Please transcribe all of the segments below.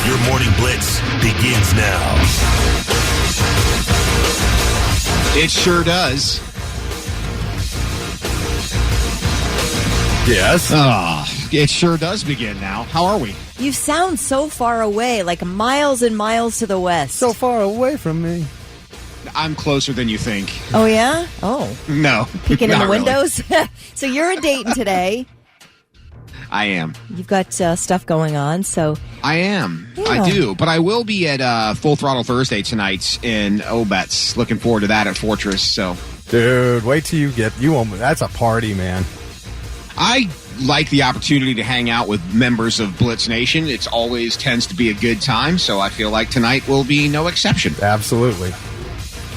Your morning blitz begins now. It sure does. Yes. It sure does begin now. How are we? You sound so far away, like miles and miles to the west. So far away from me. I'm closer than you think. Oh, yeah? Oh. No. Peeking in the Not really. windows? So you're in Dayton today. I am. You've got stuff going on, so... I am. Yeah. I do. But I will be at Full Throttle Thursday tonight in Obetz. Looking forward to that at Fortress. So, Dude, wait till you get... That's a party, man. I like the opportunity to hang out with members of Blitz Nation. It always tends to be a good time, so I feel like tonight will be no exception. Absolutely.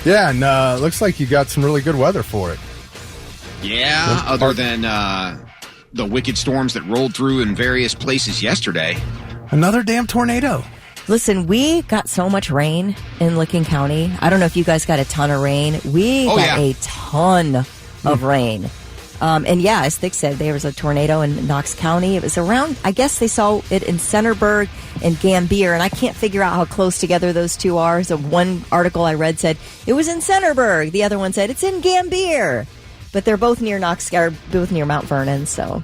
Yeah, and looks like you got some really good weather for it. Yeah, other than the wicked storms that rolled through in various places yesterday. Another damn tornado. Listen, we got so much rain in Licking County. I don't know if you guys got a ton of rain. We got a ton of rain. And yeah, as Thick said, there was a tornado in Knox County. It was around, I guess they saw it in Centerburg and Gambier, and I can't figure out how close together those two are. So one article I read said it was in Centerburg. The other one said it's in Gambier. But they're both near both near Mount Vernon, so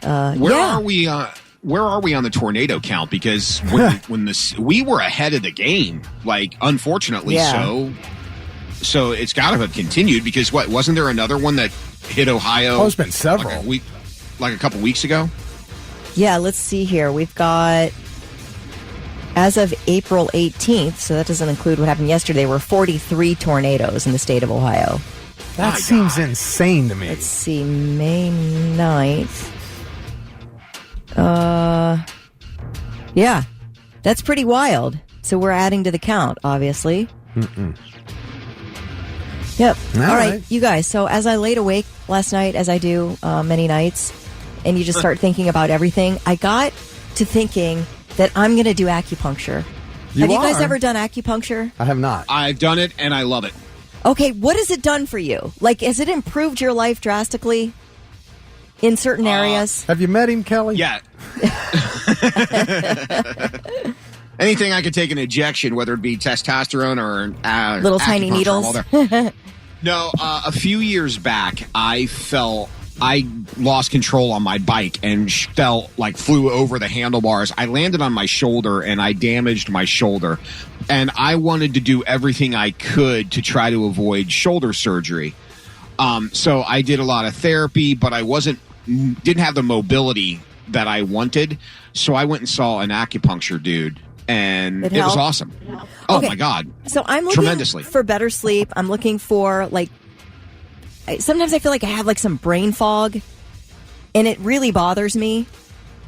Where are we on the tornado count? Because when we were ahead of the game, like unfortunately so it's got to have continued because wasn't there another one that hit Ohio? Oh, there's been several. Like a couple weeks ago? Yeah, let's see here. We've got, as of April 18th, so that doesn't include what happened yesterday, were 43 tornadoes in the state of Ohio. That seems insane to me. Let's see, May 9th. Yeah, that's pretty wild. So we're adding to the count, obviously. Yep. All right, you guys. So as I laid awake last night, as I do many nights, and you just start thinking about everything, I got to thinking that I'm going to do acupuncture. Have you guys ever done acupuncture? I have not. I've done it, and I love it. Okay, what has it done for you? Like, has it improved your life drastically in certain areas? Have you met him, Kelly? Yeah. Anything I could take an injection, whether it be testosterone or little tiny needles. No, a few years back, I lost control on my bike and flew over the handlebars. I landed on my shoulder and I damaged my shoulder. And I wanted to do everything I could to try to avoid shoulder surgery. So I did a lot of therapy, but I didn't have the mobility that I wanted. So I went and saw an acupuncture dude. And it was awesome. Oh, my God. So I'm looking for better sleep. I'm looking for, sometimes I feel like I have, some brain fog, and it really bothers me.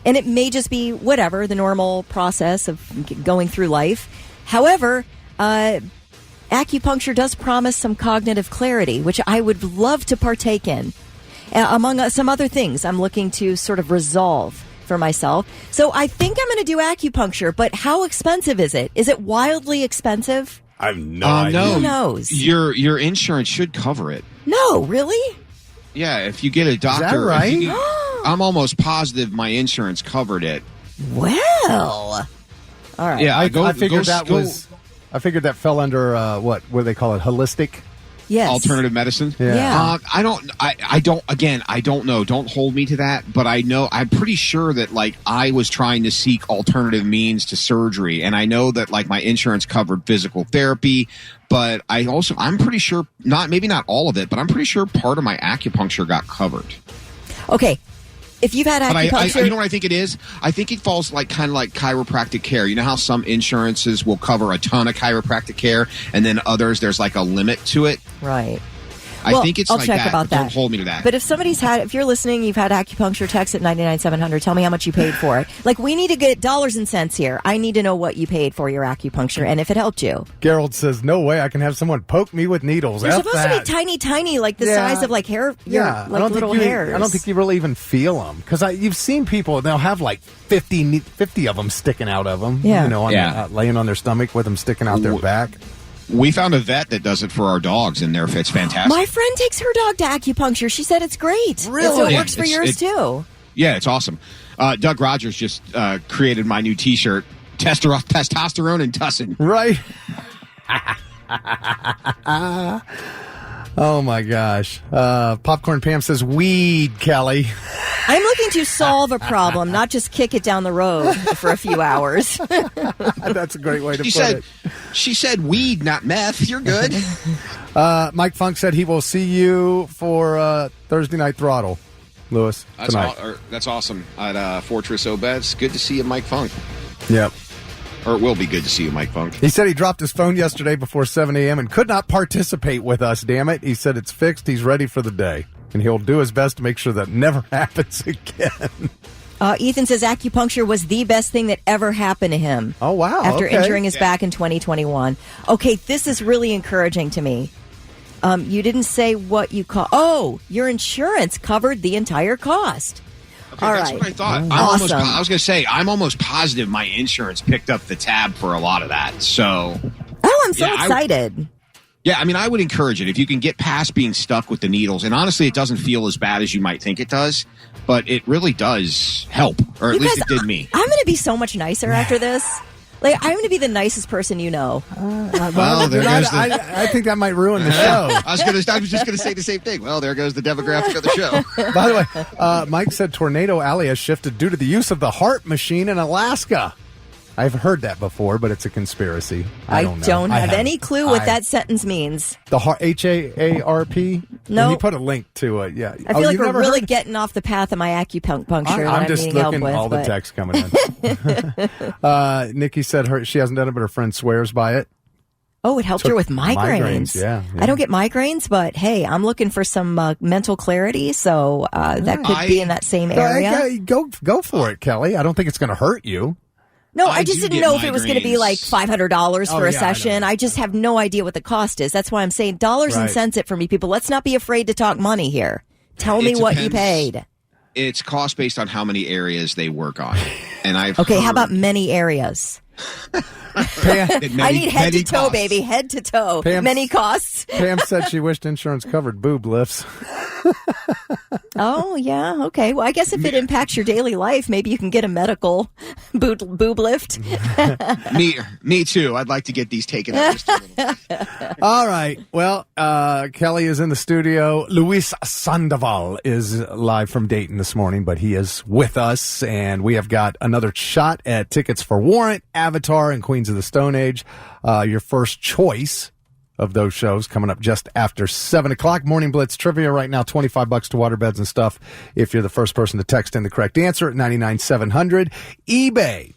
And it may just be, the normal process of going through life. However, acupuncture does promise some cognitive clarity, which I would love to partake in. Among some other things, I'm looking to sort of resolve for myself. So I think I'm going to do acupuncture, but how expensive is it? Is it wildly expensive? I have no idea. Who knows? Your insurance should cover it. No, really? Yeah, if you get a doctor. Is that right? I'm almost positive my insurance covered it. Well, all right. Yeah, I figured that fell under what do they call it? Holistic. Yes. Alternative medicine? Yeah. I don't know. Don't hold me to that. But I'm pretty sure that, I was trying to seek alternative means to surgery. And I know that, my insurance covered physical therapy. But I'm pretty sure, maybe not all of it, but I'm pretty sure part of my acupuncture got covered. Okay. If you've had acupuncture... But you know what I think it is? I think it falls kind of like chiropractic care. You know how some insurances will cover a ton of chiropractic care, and then others, there's a limit to it? Right. I think it's I'll like check that. about that. Don't hold me to that. But if you're listening, you've had acupuncture, text at 99700. Tell me how much you paid for it. We need to get dollars and cents here. I need to know what you paid for your acupuncture and if it helped you. Gerald says, no way I can have someone poke me with needles. They're supposed to be tiny, like the size of hair. Yeah, little hairs. I don't think you really even feel them. Because you've seen people, they'll have 50 of them sticking out of them. Yeah. Laying on their stomach with them sticking out their back. We found a vet that does it for our dogs, and it's fantastic. My friend takes her dog to acupuncture. She said it's great. Really? So it works for yours, too. Yeah, it's awesome. Doug Rogers just created my new T-shirt testosterone and tussin. Right? Oh, my gosh. Popcorn Pam says, weed, Kelly. I'm looking to solve a problem, not just kick it down the road for a few hours. That's a great way to put it. She said weed, not meth. You're good. Mike Funk said he will see you for Thursday Night Throttle, Lewis, tonight. That's awesome. At Fortress Obeds. Good to see you, Mike Funk. Yep. Or it will be good to see you, Mike Funk. He said he dropped his phone yesterday before 7 a.m. and could not participate with us, damn it. He said it's fixed. He's ready for the day. And he'll do his best to make sure that never happens again. Ethan says acupuncture was the best thing that ever happened to him. Oh, wow. After injuring his back in 2021. Okay, this is really encouraging to me. You didn't say what you call. Oh, your insurance covered the entire cost. Okay, all that's right. what I thought. Awesome. I was going to say, I'm almost positive my insurance picked up the tab for a lot of that. So, I'm so excited. I mean, I would encourage it if you can get past being stuck with the needles. And honestly, it doesn't feel as bad as you might think it does, but it really does help, or at least it did me. I'm going to be so much nicer after this. Like, I'm going to be the nicest person you know. Well, there goes I think that might ruin the show. I was just going to say the same thing. Well, there goes the demographic of the show. By the way, Mike said Tornado Alley has shifted due to the use of the HAARP machine in Alaska. I've heard that before, but it's a conspiracy. I don't have any clue what that sentence means. The HAARP? No. And he put a link to it, yeah. I feel like we're really getting off the path of my acupuncture. I'm just looking at all the texts coming in. Nikki said she hasn't done it, but her friend swears by it. Oh, it helped her with migraines. Yeah. I don't get migraines, but hey, I'm looking for some mental clarity, so that could be in that same area. Go for it, Kelly. I don't think it's going to hurt you. No, I just didn't know if it was going to be like $500 for a session. I just have no idea what the cost is. That's why I'm saying dollars and cents it for me, people. Let's not be afraid to talk money here. Tell me what you paid. It's cost based on how many areas they work on. And how about many areas? I need head to toe, baby. Head to toe. Many costs. Pam said she wished insurance covered boob lifts. Oh, yeah. Okay. Well, I guess if it impacts your daily life, maybe you can get a medical boob lift. Me too. I'd like to get these taken up just a little bit. All right. Well, Kelly is in the studio. Luis Sandoval is live from Dayton this morning, but he is with us, and we have got another shot at tickets for Warrant, Avatar, and Queens of the Stone Age. Your first choice of those shows coming up just after 7 o'clock. Morning Blitz trivia right now, $25 to waterbeds and stuff if you're the first person to text in the correct answer at 99700. eBay,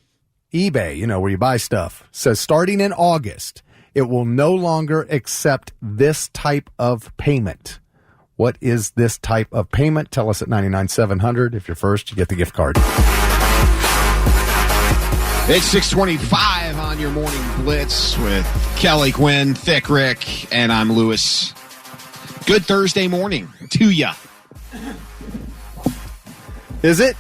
you know, where you buy stuff, says starting in August, it will no longer accept this type of payment. What is this type of payment? Tell us at 99700. If you're first, you get the gift card. It's 6:25 on your Morning Blitz with Kelly Quinn, Thick Rick, and I'm Lewis. Good Thursday morning to ya. Is it?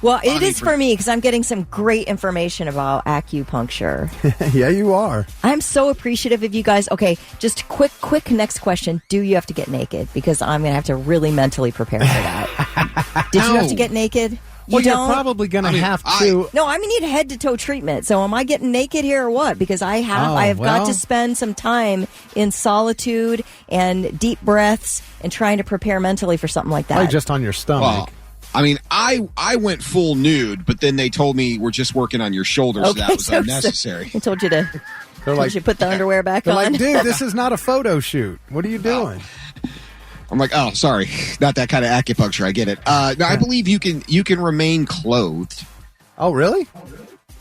Well, it is for me because I'm getting some great information about acupuncture. Yeah, you are. I'm so appreciative of you guys. Okay, just quick next question. Do you have to get naked? Because I'm going to have to really mentally prepare for that. Did you have to get naked? You're probably going to have to. No, I need head-to-toe treatment. So am I getting naked here or what? Because I have got to spend some time in solitude and deep breaths and trying to prepare mentally for something like that. Probably just on your stomach. Well, I mean, I went full nude, but then they told me we're just working on your shoulders, so that was unnecessary. I told you to put the underwear back on. Like, dude, this is not a photo shoot. What are you doing? I'm like, oh, sorry, not that kind of acupuncture. I get it. No, I believe you can remain clothed. Oh, really?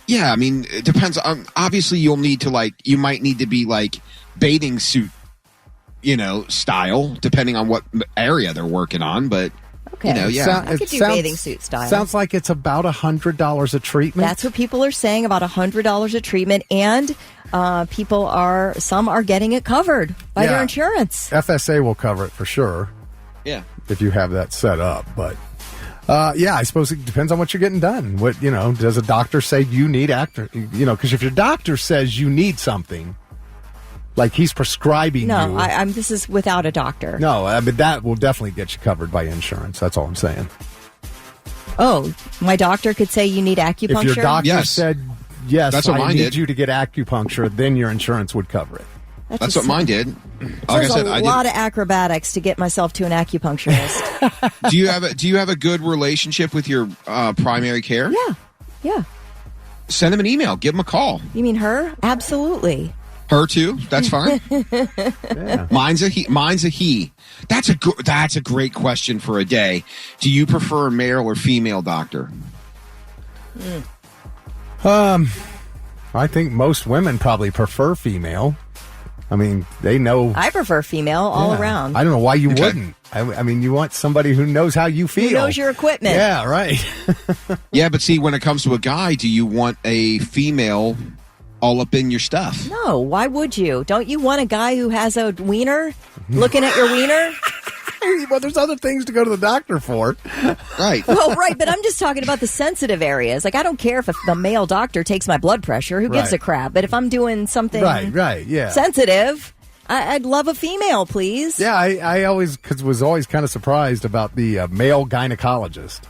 Yeah, I mean, it depends on. Obviously, you might need to be like bathing suit, style, depending on what area they're working on. But okay, I could do bathing suit style. Sounds like it's about $100 a treatment. That's what people are saying, about $100 a treatment, and some are getting it covered by their insurance. FSA will cover it for sure. Yeah, if you have that set up, but I suppose it depends on what you're getting done. What does a doctor say you need because if your doctor says you need something, like he's prescribing you. No, this is without a doctor. No, but that will definitely get you covered by insurance. That's all I'm saying. Oh, my doctor could say you need acupuncture? If your doctor said yes, That's what I mine need did. you to get acupuncture, then your insurance would cover it. That's what mine did. Like I There's said, a lot of acrobatics to get myself to an acupuncturist. do you have a good relationship with your primary care? Yeah. Send him an email. Give him a call. You mean her? Absolutely. Her too. That's fine. Yeah. Mine's a he. That's a great question for a day. Do you prefer a male or female doctor? I think most women probably prefer female. I mean, they know. I prefer female all around. I don't know why you Okay. wouldn't. I mean, you want somebody who knows how you feel. Who knows your equipment? Yeah, right. Yeah, but see, when it comes to a guy, do you want a female all up in your stuff? No, why would you? Don't you want a guy who has a wiener looking at your wiener? Well, there's other things to go to the doctor for. Right. Well, right, but I'm just talking about the sensitive areas. Like, I don't care if the male doctor takes my blood pressure. Who gives Right. a crap? But if I'm doing something Right, yeah. sensitive, I'd love a female, please. Yeah, I always was always kind of surprised about the male gynecologist.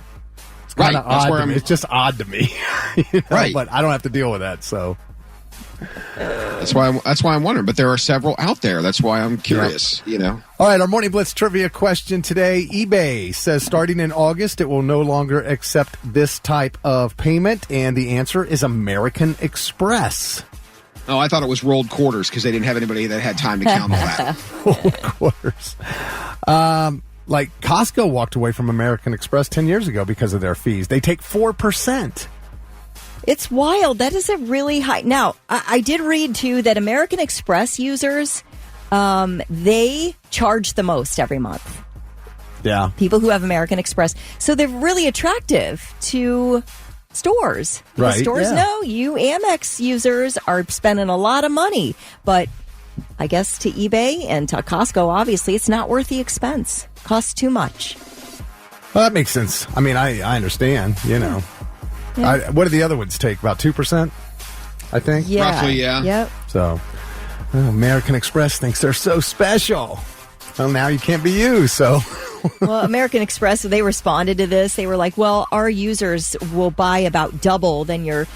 It's kind of Right, that's odd. where To me. I'm- It's just odd to me, you know? Right. But I don't have to deal with that. So That's why I'm wondering. But there are several out there. That's why I'm curious. You know. all right, our Morning Blitz trivia question today. eBay says starting in August, it will no longer accept this type of payment, and the answer is American Express. Oh, I thought it was rolled quarters because they didn't have anybody that had time to count all that. Quarters. Like Costco walked away from American Express 10 years ago because of their fees. They take 4%. It's wild. That is a really high. Now, I did read, too, that American Express users, they charge the most every month. Yeah. People who have American Express. So they're really attractive to stores. Because Right, stores yeah. know you Amex users are spending a lot of money. But I guess to eBay and to Costco, obviously, it's not worth the expense. Costs too much. Well, that makes sense. I mean, I understand, you know. What do the other ones take? About 2%, I think? Yeah. Roughly, yeah. Yep. So, American Express thinks they're so special. Well, now you can't be you, so. Well, American Express, they responded to this. They were like, well, our users will buy about double than your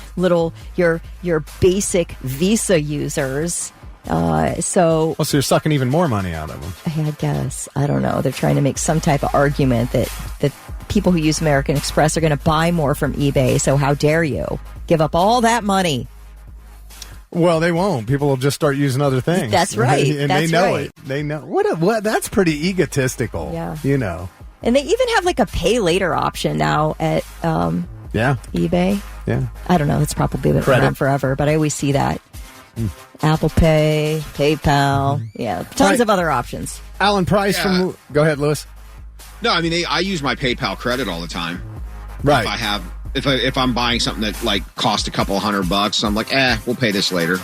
basic Visa users. So Well, so you're sucking even more money out of them. I guess, I don't know. They're trying to make some type of argument that people who use American Express are going to buy more from eBay. So how dare you give up all that money? Well, they won't. People will just start using other things. That's right. And That's they know right. it. They know. What? That's pretty egotistical. Yeah. You know. And they even have like a pay later option now at Yeah. eBay. Yeah. I don't know. It's probably been Credit. around forever, but I always see that. Apple Pay, PayPal, yeah, tons Right. of other options. Alan Price from. Go ahead, Lewis. No, I mean I use my PayPal credit all the time. Right. If I have, if I'm buying something that like cost a couple $100, I'm like, we'll pay this later.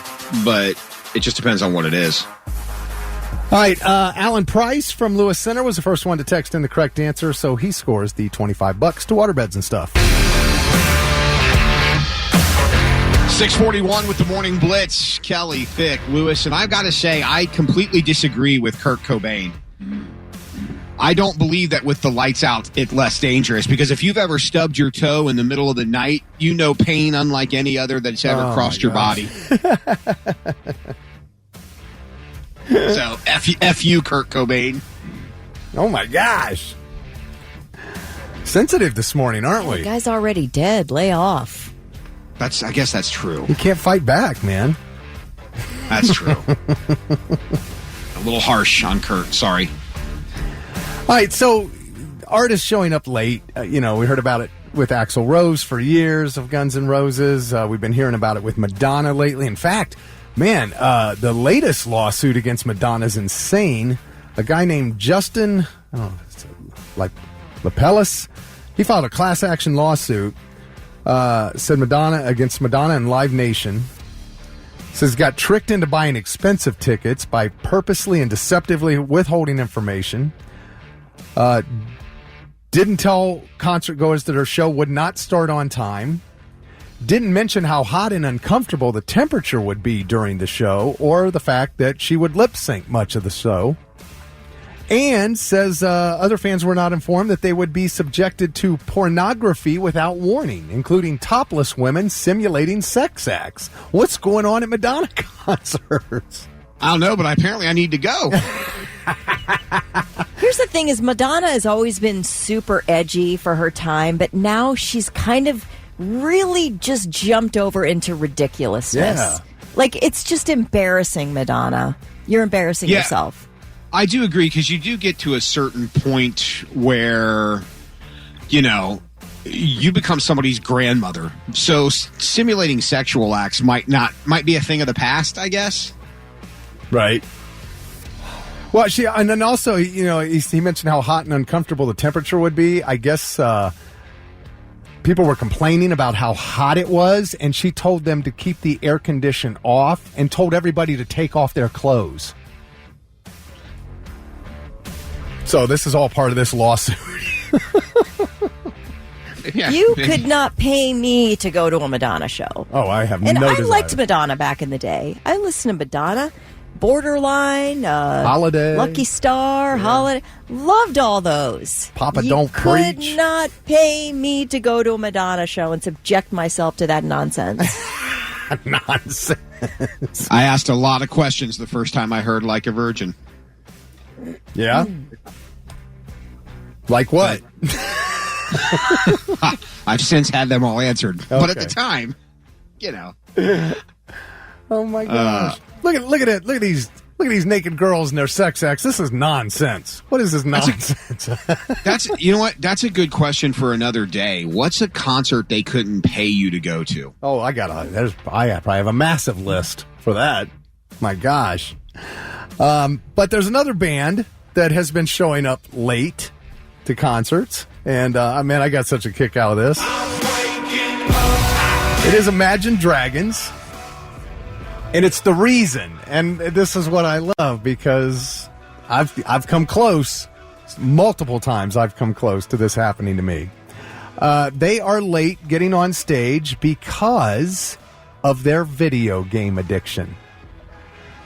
But it just depends on what it is. All right, Alan Price from Lewis Center was the first one to text in the correct answer, so he scores the $25 to waterbeds and stuff. 6:41 with the Morning Blitz. Kelly, Thick, Lewis, and I've got to say I completely disagree with Kurt Cobain. I don't believe that with the lights out, it's less dangerous, because if you've ever stubbed your toe in the middle of the night, you know pain unlike any other that's ever crossed your body. So, F you, Kurt Cobain. Oh, my gosh. Sensitive this morning, aren't we? The guy's already dead. Lay off. I guess that's true. You can't fight back, man. That's true. A little harsh on Kurt. Sorry. All right, so artists showing up late. We heard about it with Axl Rose for years of Guns N' Roses. We've been hearing about it with Madonna lately. In fact, man, the latest lawsuit against Madonna is insane. A guy named Justin, Lapellis, he filed a class action lawsuit. Said against Madonna and Live Nation. Says got tricked into buying expensive tickets by purposely and deceptively withholding information. Didn't tell concert goers that her show would not start on time. Didn't mention how hot and uncomfortable the temperature would be during the show, or the fact that she would lip sync much of the show. And says other fans were not informed that they would be subjected to pornography without warning, including topless women simulating sex acts. What's going on at Madonna concerts? I don't know, but apparently I need to go. Here's the thing is Madonna has always been super edgy for her time, but now she's kind of really just jumped over into ridiculousness. Yeah. Like, it's just embarrassing, Madonna. You're embarrassing yourself. I do agree, because you do get to a certain point where, you know, you become somebody's grandmother. So simulating sexual acts might be a thing of the past, I guess. Right. Well, and then also, you know, he mentioned how hot and uncomfortable the temperature would be. I guess people were complaining about how hot it was, and she told them to keep the air condition off and told everybody to take off their clothes. So this is all part of this lawsuit. Yeah. You could not pay me to go to a Madonna show. Oh, I have and no I desire. liked Madonna back in the day. I listened to Madonna, Borderline, Holiday, Lucky Star, Holiday. Loved all those. Papa you Don't could Preach. not pay me to go to a Madonna show and subject myself to that nonsense. Nonsense. I asked a lot of questions the first time I heard Like a Virgin. Yeah? Like what? I've since had them all answered. Okay. But at the time, you know. Oh my gosh. Look at it. Look at these naked girls and their sex acts. This is nonsense. What is this nonsense? You know what? That's a good question for another day. What's a concert they couldn't pay you to go to? Oh, I probably have a massive list for that. My gosh. But there's another band that has been showing up late to concerts. And, man, I got such a kick out of this. It is Imagine Dragons. And it's The Reason. And this is what I love, because I've come close. Multiple times I've come close to this happening to me. They are late getting on stage because of their video game addiction.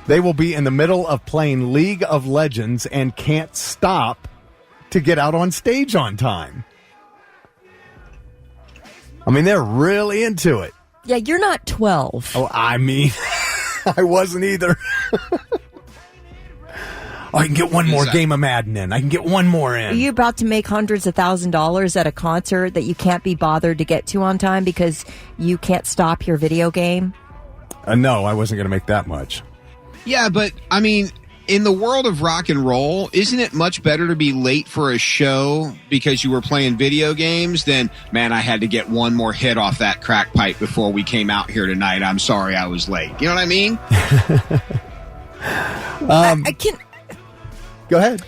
They will be in the middle of playing League of Legends and can't stop to get out on stage on time. I mean, they're really into it. Yeah, you're not 12. Oh, I mean, I wasn't either. I can get one more game of Madden in. I can get one more in. Are you about to make hundreds of $1,000s at a concert that you can't be bothered to get to on time because you can't stop your video game? No, I wasn't going to make that much. Yeah, but, I mean, in the world of rock and roll, isn't it much better to be late for a show because you were playing video games than, man, I had to get one more hit off that crack pipe before we came out here tonight. I'm sorry I was late. You know what I mean? I can... Go ahead.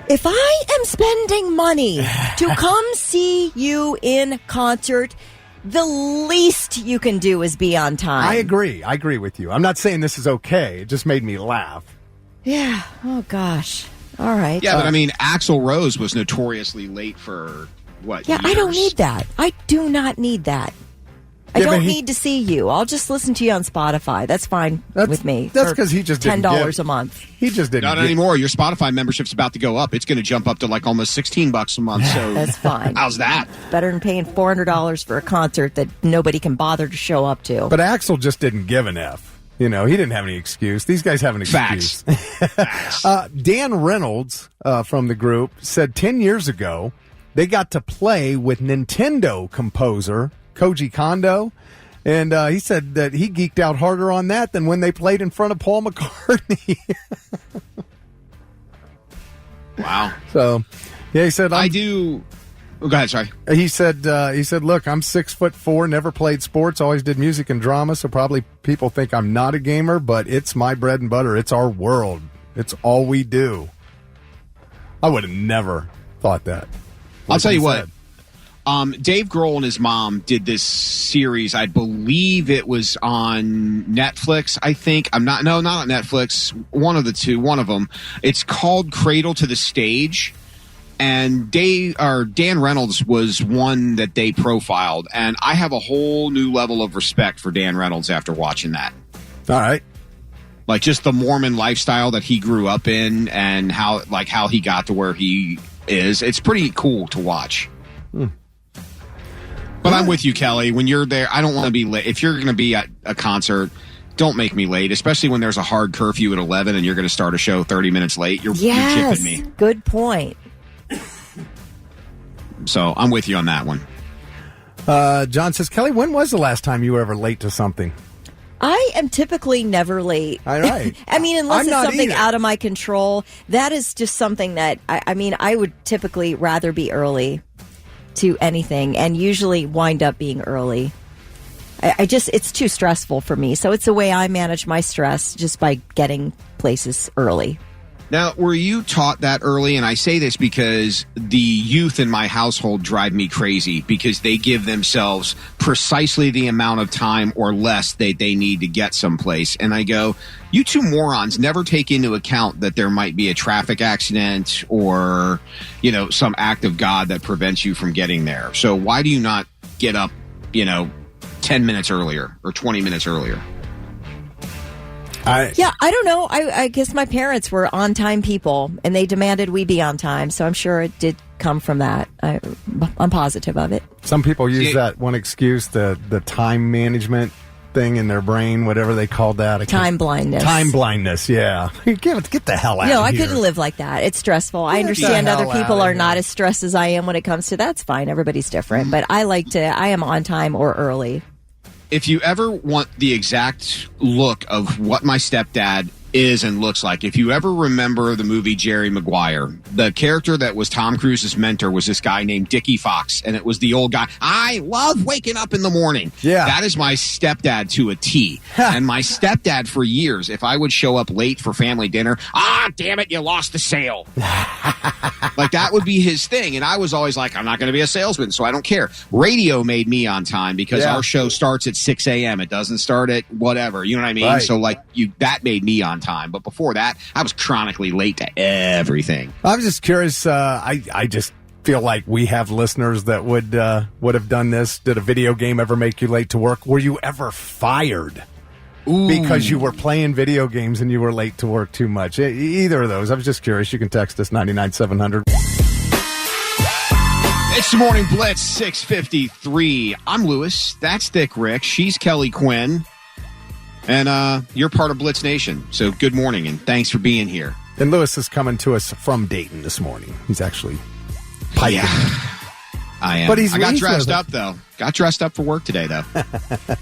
If I am spending money to come see you in concert, the least you can do is be on time. I agree with you. I'm not saying this is okay. It just made me laugh. Yeah. Oh, gosh. All right. Yeah, but I mean, Axl Rose was notoriously late for, what, Yeah, years? I don't need that. I do not need that. I don't need to see you. I'll just listen to you on Spotify. That's fine with me. That's because he just didn't $10 a month. He just didn't. Not anymore. Your Spotify membership's about to go up. It's going to jump up to like almost $16 a month. So that's fine. How's that? Better than paying $400 for a concert that nobody can bother to show up to. But Axl just didn't give an F. You know, he didn't have any excuse. These guys have an excuse. Facts. Dan Reynolds from the group said 10 years ago they got to play with Nintendo composer Koji Kondo. And he said that he geeked out harder on that than when they played in front of Paul McCartney. Wow. So, yeah, he said, I do. Oh, go ahead, sorry. He said, look, I'm 6'4", never played sports, always did music and drama, so probably people think I'm not a gamer, but it's my bread and butter. It's our world. It's all we do. I would have never thought that. I'll tell you what. Dave Grohl and his mom did this series. I believe it was on Netflix, I think. Not on Netflix. One of the two. One of them. It's called Cradle to the Stage. And Dan Reynolds was one that they profiled. And I have a whole new level of respect for Dan Reynolds after watching that. All right. like just the Mormon lifestyle that he grew up in and how he got to where he is. It's pretty cool to watch. But I'm with you, Kelly. When you're there, I don't want to be late. If you're going to be at a concert, don't make me late, especially when there's a hard curfew at 11 and you're going to start a show 30 minutes late. You're kidding me. Good point. So I'm with you on that one. John says, Kelly, when was the last time you were ever late to something? I am typically never late. All right. I mean, unless it's something either. out of my control. That is just something that, I would typically rather be early to anything and usually wind up being early. It's too stressful for me. So it's the way I manage my stress, just by getting places early. Now, were you taught that early? And I say this because the youth in my household drive me crazy because they give themselves precisely the amount of time or less that they need to get someplace. And I go, you two morons never take into account that there might be a traffic accident or, some act of God that prevents you from getting there. So why do you not get up, 10 minutes earlier or 20 minutes earlier? I don't know. I guess my parents were on-time people, and they demanded we be on time, so I'm sure it did come from that. I'm positive of it. Some people use that one excuse, the time management thing in their brain, whatever they called that. Time blindness. Time blindness, yeah. Get the hell out of here. No, I couldn't live like that. It's stressful. I understand other people are not as stressed as I am when it comes to that's fine. Everybody's different, but I am on time or early. If you ever want the exact look of what my stepdad is and looks like, if you ever remember the movie Jerry Maguire, the character that was Tom Cruise's mentor was this guy named Dickie Fox, and it was the old guy. I love waking up in the morning. Yeah. That is my stepdad to a T. And my stepdad for years, if I would show up late for family dinner, damn it, you lost the sale. Like that would be his thing. And I was always like, I'm not going to be a salesman, so I don't care. Radio made me on time because our show starts at 6 a.m. It doesn't start at whatever. You know what I mean? Right. So that made me on time. But before that, I was chronically late to everything. I'm just curious. I just feel like we have listeners that would have done this. Did a video game ever make you late to work? Were you ever fired? Ooh. Because you were playing video games and you were late to work too much. Either of those. I was just curious. You can text us 99700. It's the Morning Blitz, 6:53. I'm Lewis. That's Thick Rick. She's Kelly Quinn. And you're part of Blitz Nation. So good morning and thanks for being here. And Lewis is coming to us from Dayton this morning. He's actually piping. Yeah. I am. But I got dressed up, though. Got dressed up for work today, though.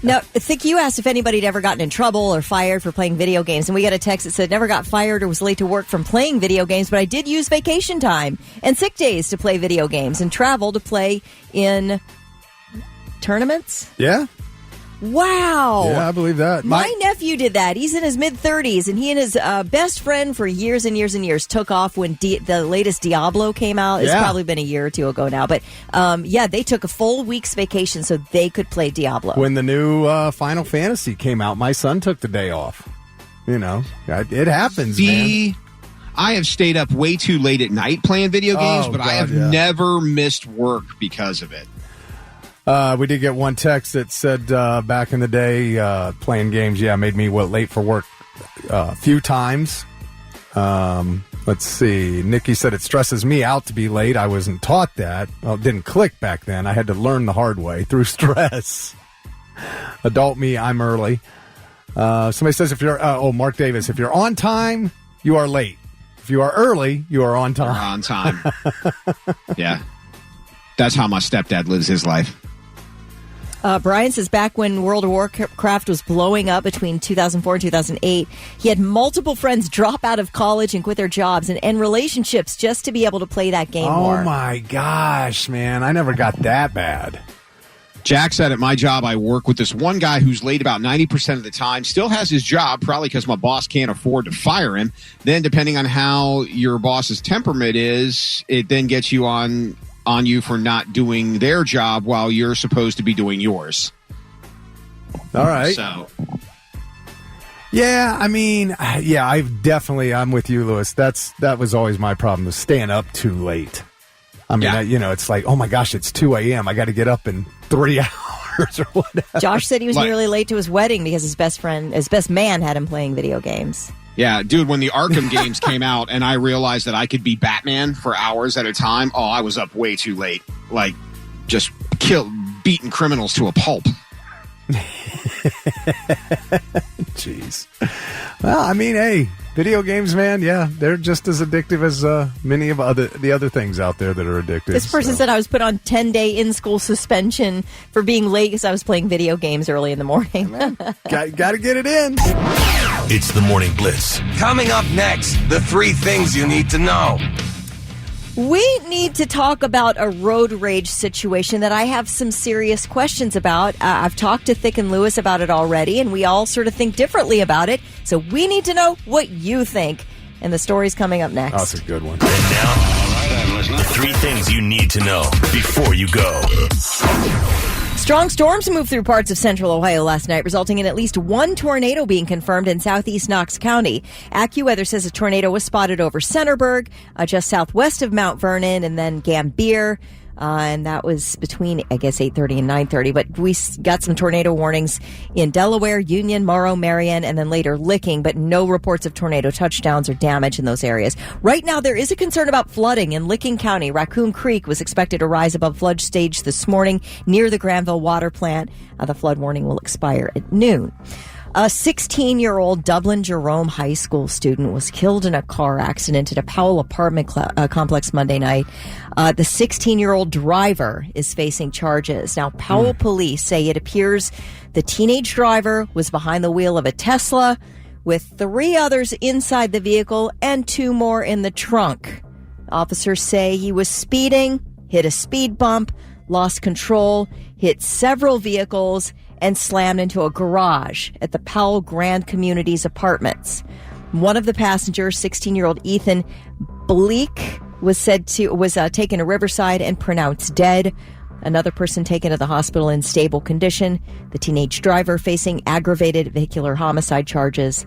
Now, I think you asked if anybody had ever gotten in trouble or fired for playing video games, and we got a text that said never got fired or was late to work from playing video games, but I did use vacation time and sick days to play video games and travel to play in tournaments. Yeah. Wow. Yeah, I believe that. My nephew did that. He's in his mid-30s, and he and his best friend for years and years and years took off when the latest Diablo came out. It's probably been a year or two ago now. But, they took a full week's vacation so they could play Diablo. When the new Final Fantasy came out, my son took the day off. It happens, man. I have stayed up way too late at night playing video games, but I have never missed work because of it. We did get one text that said back in the day, playing games, made me late for work a few times. Let's see. Nikki said it stresses me out to be late. I wasn't taught that. Well, it didn't click back then. I had to learn the hard way through stress. Adult me, I'm early. Somebody says Mark Davis, if you're on time, you are late. If you are early, you are on time. You're on time. Yeah. That's how my stepdad lives his life. Brian says back when World of Warcraft was blowing up between 2004 and 2008, he had multiple friends drop out of college and quit their jobs and end relationships just to be able to play that game more. Oh, my gosh, man. I never got that bad. Jack said at my job, I work with this one guy who's late about 90% of the time, still has his job, probably because my boss can't afford to fire him. Then depending on how your boss's temperament is, it then gets you on you for not doing their job while you're supposed to be doing yours. All right. So, yeah, I mean, I'm with you, Lewis. That was always my problem, was staying up too late. I mean, it's like, oh my gosh, it's 2 a.m. I got to get up in 3 hours. cars or whatever. Josh said he was Like- nearly late to his wedding because his best man had him playing video games. Yeah, dude, when the Arkham games came out and I realized that I could be Batman for hours at a time, I was up way too late. Like, just beating criminals to a pulp. Jeez. Well, I mean, hey, video games, man, yeah, they're just as addictive as many of the other things out there that are addictive. This person said I was put on 10-day in-school suspension for being late because I was playing video games early in the morning. Got to get it in. It's the Morning Blitz. Coming up next, the 3 things you need to know. We need to talk about a road rage situation that I have some serious questions about. I've talked to Thick and Lewis about it already, and we all sort of think differently about it. So we need to know what you think. And the story's coming up next. Oh, that's a good one. And now, the 3 things you need to know before you go. Strong storms moved through parts of central Ohio last night, resulting in at least one tornado being confirmed in southeast Knox County. AccuWeather says a tornado was spotted over Centerburg, just southwest of Mount Vernon, and then Gambier. And that was between, I guess, 8:30 and 9:30. But we got some tornado warnings in Delaware, Union, Morrow, Marion, and then later Licking, but no reports of tornado touchdowns or damage in those areas. Right now, there is a concern about flooding in Licking County. Raccoon Creek was expected to rise above flood stage this morning near the Granville Water Plant. The flood warning will expire at noon. A 16-year-old Dublin Jerome High School student was killed in a car accident at a Powell apartment complex Monday night. The 16-year-old driver is facing charges. Now, Powell police say it appears the teenage driver was behind the wheel of a Tesla with 3 others inside the vehicle and 2 more in the trunk. Officers say he was speeding, hit a speed bump, lost control, hit several vehicles, and slammed into a garage at the Powell Grand Communities Apartments. One of the passengers, 16-year-old Ethan Bleak, was taken to Riverside and pronounced dead. Another person taken to the hospital in stable condition. The teenage driver facing aggravated vehicular homicide charges.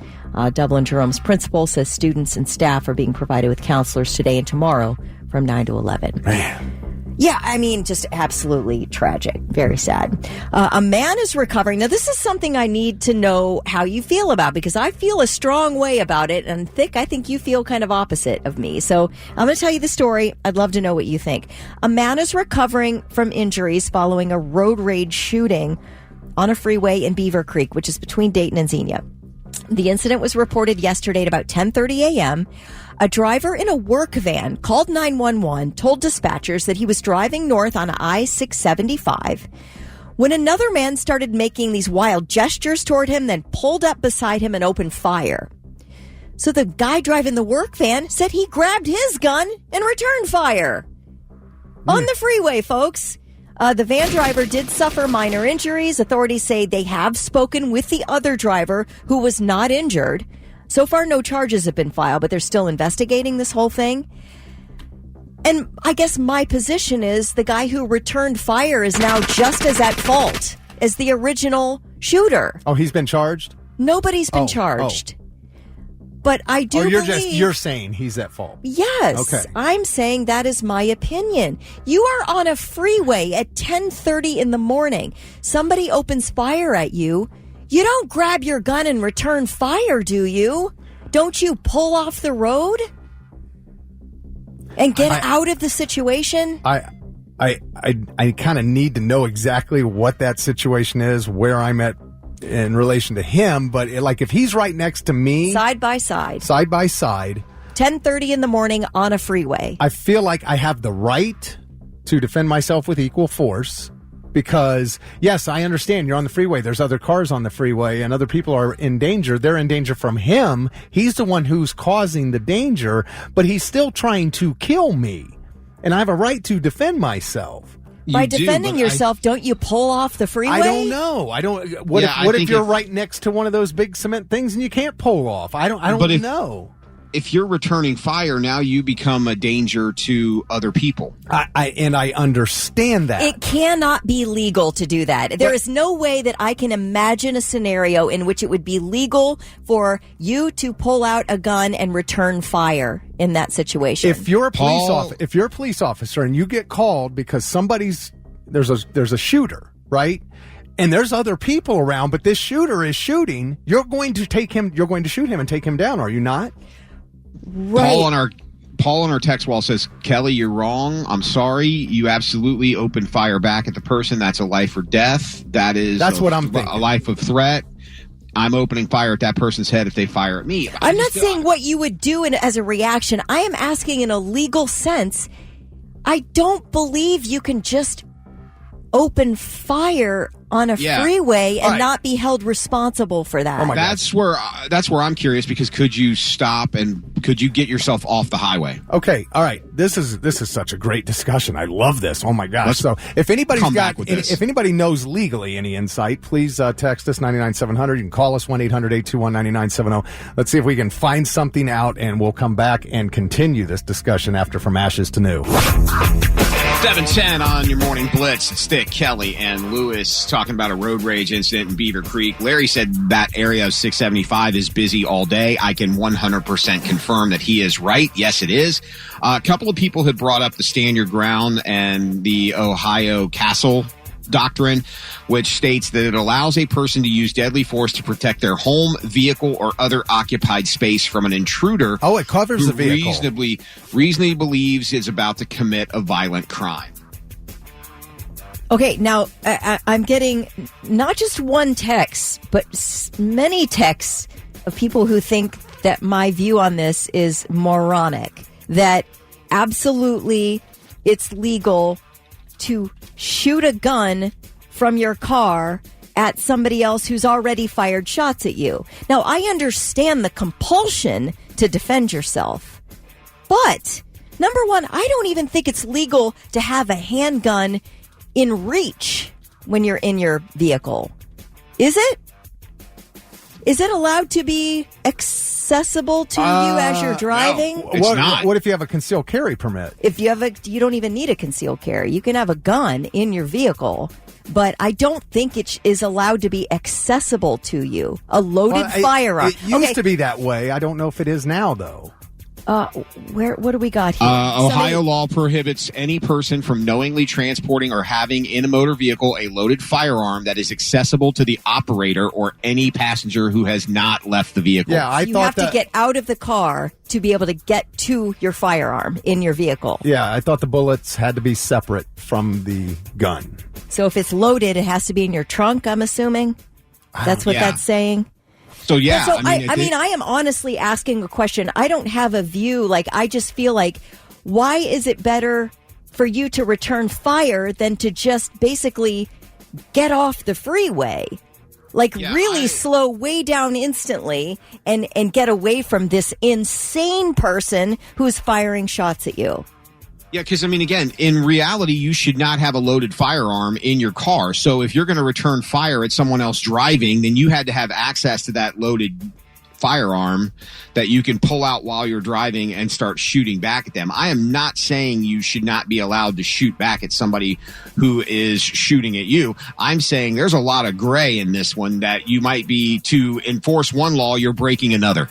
Dublin Jerome's principal says students and staff are being provided with counselors today and tomorrow from 9 to 11. Man. Yeah, I mean, just absolutely tragic. Very sad. A man is recovering. Now, this is something I need to know how you feel about because I feel a strong way about it. And Thick, I think you feel kind of opposite of me. So I'm going to tell you the story. I'd love to know what you think. A man is recovering from injuries following a road rage shooting on a freeway in Beaver Creek, which is between Dayton and Xenia. The incident was reported yesterday at about 10:30 a.m. A driver in a work van called 911, told dispatchers that he was driving north on I-675 when another man started making these wild gestures toward him, then pulled up beside him and opened fire. So the guy driving the work van said he grabbed his gun and returned fire. On the freeway, folks. The van driver did suffer minor injuries. Authorities say they have spoken with the other driver who was not injured. So far, no charges have been filed, but they're still investigating this whole thing. And I guess my position is the guy who returned fire is now just as at fault as the original shooter. Oh, he's been charged? Nobody's been charged. But I do believe... You're saying he's at fault? Yes. Okay. I'm saying that is my opinion. You are on a freeway at 10:30 in the morning. Somebody opens fire at you. You don't grab your gun and return fire, do you? Don't you pull off the road and get out of the situation? I kind of need to know exactly what that situation is, where I'm at in relation to him, but if he's right next to me, side by side, 10:30 in the morning on a freeway, I feel like I have the right to defend myself with equal force because yes, I understand you're on the freeway, there's other cars on the freeway and other people are in danger. They're in danger from him. He's the one who's causing the danger, but he's still trying to kill me and I have a right to defend myself. By defending yourself, don't you pull off the freeway? I don't know. What if you're right next to one of those big cement things and you can't pull off? I don't know. If you're returning fire, now you become a danger to other people. I understand that. It cannot be legal to do that. There is no way that I can imagine a scenario in which it would be legal for you to pull out a gun and return fire in that situation. If you're a police officer and you get called because there's a shooter right? And there's other people around, but this shooter is shooting. You're going to shoot him and take him down, are you not? Right. Paul on our text wall says, Kelly, you're wrong. I'm sorry. You absolutely open fire back at the person. That's a life or death. That's what I'm thinking. A life of threat. I'm opening fire at that person's head if they fire at me. I'm not saying what you would do as a reaction. I am asking in a legal sense. I don't believe you can just open fire on a freeway and not be held responsible for that. Oh my that's where I'm curious, because could you stop and could you get yourself off the highway? Okay, all right. This is such a great discussion. I love this. Oh my gosh. So if if anybody knows legally any insight, please text us 99700. You can call us 1-800-821-9970. Let's see if we can find something out, and we'll come back and continue this discussion after From Ashes to New. 7:10 on your morning blitz. It's Dick, Kelly, and Lewis talking about a road rage incident in Beaver Creek. Larry said that area of 675 is busy all day. I can 100% confirm that he is right. Yes, it is. A couple of people had brought up the stand your ground and the Ohio Castle doctrine, which states that it allows a person to use deadly force to protect their home, vehicle, or other occupied space from an intruder. Oh, it covers the vehicle. Reasonably believes is about to commit a violent crime. Okay, now I'm getting not just one text, but many texts of people who think that my view on this is moronic, that absolutely it's legal to shoot a gun from your car at somebody else who's already fired shots at you. Now, I understand the compulsion to defend yourself, but number one, I don't even think it's legal to have a handgun in reach when you're in your vehicle. Is it? Is it allowed to be accessible to you as you're driving? No, it's not. What if you have a concealed carry permit? If you have you don't even need a concealed carry. You can have a gun in your vehicle, but I don't think it is allowed to be accessible to you. A loaded firearm. It used to be that way. I don't know if it is now, though. What do we got here? Ohio law prohibits any person from knowingly transporting or having in a motor vehicle a loaded firearm that is accessible to the operator or any passenger who has not left the vehicle. Yeah, you have to get out of the car to be able to get to your firearm in your vehicle. Yeah, I thought the bullets had to be separate from the gun. So if it's loaded, it has to be in your trunk, I'm assuming? That's what that's saying? So, yeah. So I am honestly asking a question. I don't have a view. Like, I just feel like, why is it better for you to return fire than to just basically get off the freeway? Like, really slow way down instantly and get away from this insane person who's firing shots at you. Yeah, because, I mean, again, in reality, you should not have a loaded firearm in your car. So if you're going to return fire at someone else driving, then you had to have access to that loaded firearm that you can pull out while you're driving and start shooting back at them. I am not saying you should not be allowed to shoot back at somebody who is shooting at you. I'm saying there's a lot of gray in this one, that you might be, to enforce one law, you're breaking another.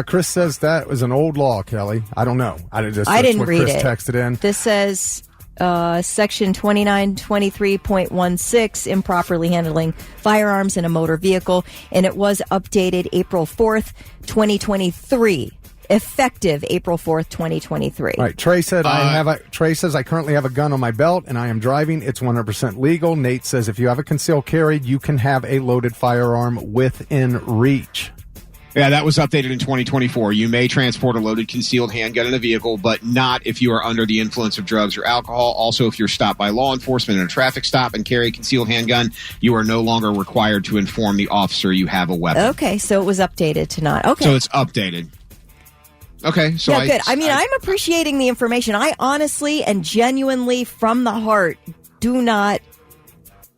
Chris says that was an old law, Kelly. I don't know. I didn't read Chris it. Texted in. This says Section 2923.16, improperly handling firearms in a motor vehicle, and it was updated April 4th, 2023. Effective April 4th, 2023. Right. Trey said Trey says I currently have a gun on my belt and I am driving. It's 100% legal. Nate says if you have a concealed carry, you can have a loaded firearm within reach. Yeah, that was updated in 2024. You may transport a loaded concealed handgun in a vehicle, but not if you are under the influence of drugs or alcohol. Also, if you're stopped by law enforcement in a traffic stop and carry a concealed handgun, you are no longer required to inform the officer you have a weapon. Okay, so it was updated to not. Okay. So it's updated. Okay, so yeah, good. I'm appreciating the information. I honestly and genuinely, from the heart, do not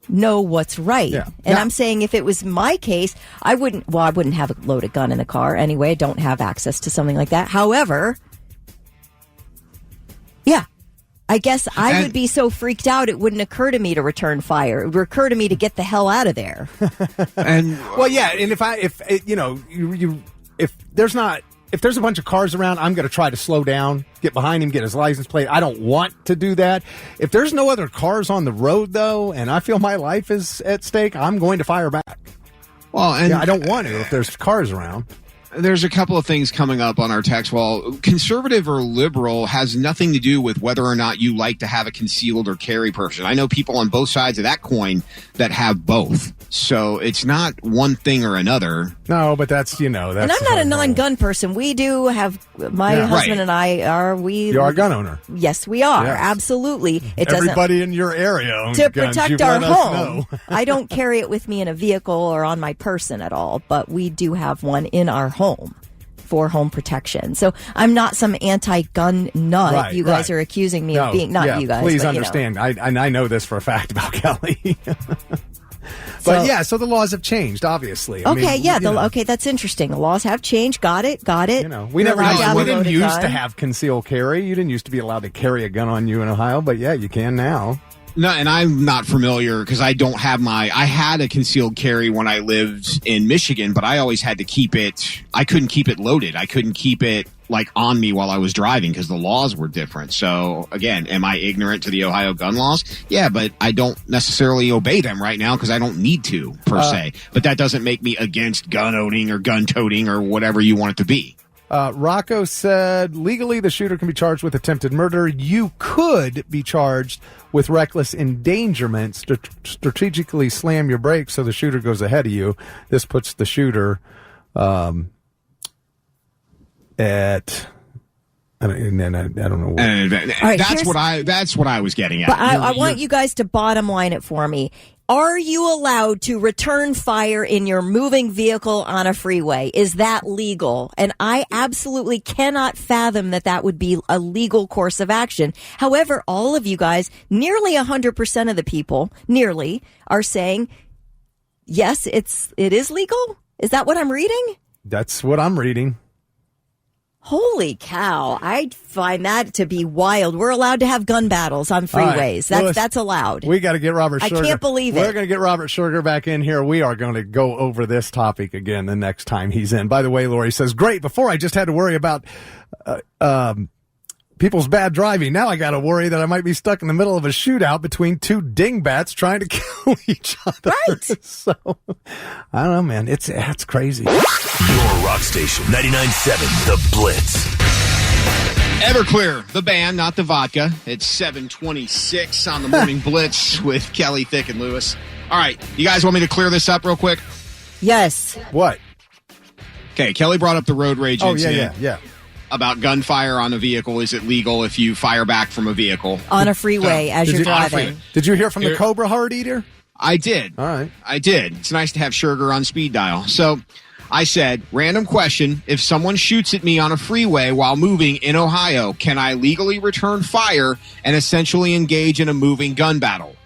know what's right. Yeah. And I'm saying if it was my case, I wouldn't have a loaded gun in the car anyway. I don't have access to something like that. However, yeah, I guess I would be so freaked out it wouldn't occur to me to return fire. It would occur to me to get the hell out of there. And well, yeah, and if there's not if there's a bunch of cars around, I'm going to try to slow down, get behind him, get his license plate. I don't want to do that. If there's no other cars on the road, though, and I feel my life is at stake, I'm going to fire back. Well, and I don't want to if there's cars around. There's a couple of things coming up on our text wall. Conservative or liberal has nothing to do with whether or not you like to have a concealed or carry person. I know people on both sides of that coin that have both. So it's not one thing or another. No, but that's. And I'm not a non-gun person. We do have, my husband and I are, You are a gun owner. Yes, we are. Yes. Absolutely. Everybody in your area owns to guns. protect our home. I don't carry it with me in a vehicle or on my person at all, but we do have one in our home for home protection. So I'm not some anti-gun nut. Right, you guys are accusing me of being, not you guys. Please but, understand. I know this for a fact about Kelly. But so the laws have changed, obviously. Okay, that's interesting. The laws have changed. Got it. We didn't used to have concealed carry. You didn't used to be allowed to carry a gun on you in Ohio, but yeah, you can now. No, and I'm not familiar because I don't have I had a concealed carry when I lived in Michigan, but I always had to keep it. I couldn't keep it loaded. I couldn't keep it on me while I was driving because the laws were different. So again, am I ignorant to the Ohio gun laws? Yeah, but I don't necessarily obey them right now because I don't need to per se. But that doesn't make me against gun owning or gun toting or whatever you want it to be. Rocco said, legally, the shooter can be charged with attempted murder. You could be charged with reckless endangerment, strategically slam your brakes so the shooter goes ahead of you. This puts the shooter at... I don't know. Right, that's what I was getting at. But I want you guys to bottom line it for me. Are you allowed to return fire in your moving vehicle on a freeway? Is that legal? And I absolutely cannot fathom that would be a legal course of action. However, all of you guys, nearly 100% of the people, are saying, yes, it is legal. Is that what I'm reading? That's what I'm reading. Holy cow. I find that to be wild. We're allowed to have gun battles on freeways. Right. That's allowed. We got to get Robert Sugar. I can't believe it. We're going to get Robert Sugar back in here. We are going to go over this topic again the next time he's in. By the way, Lori says, great. Before I just had to worry about people's bad driving. Now I got to worry that I might be stuck in the middle of a shootout between two dingbats trying to kill each other. Right. So, I don't know, man. It's crazy. Your rock station, 99.7 The Blitz. Everclear, the band, not the vodka. It's 7:26 on the Morning Blitz with Kelly, Thick, and Lewis. All right, you guys want me to clear this up real quick? Yes. What? Okay, Kelly brought up the road rage incident. Yeah. About gunfire on a vehicle. Is it legal if you fire back from a vehicle? On a freeway as you're driving. Did you hear from the Cobra Heart Eater? I did. All right. I did. It's nice to have Sugar on speed dial. So I said, random question. If someone shoots at me on a freeway while moving in Ohio, can I legally return fire and essentially engage in a moving gun battle?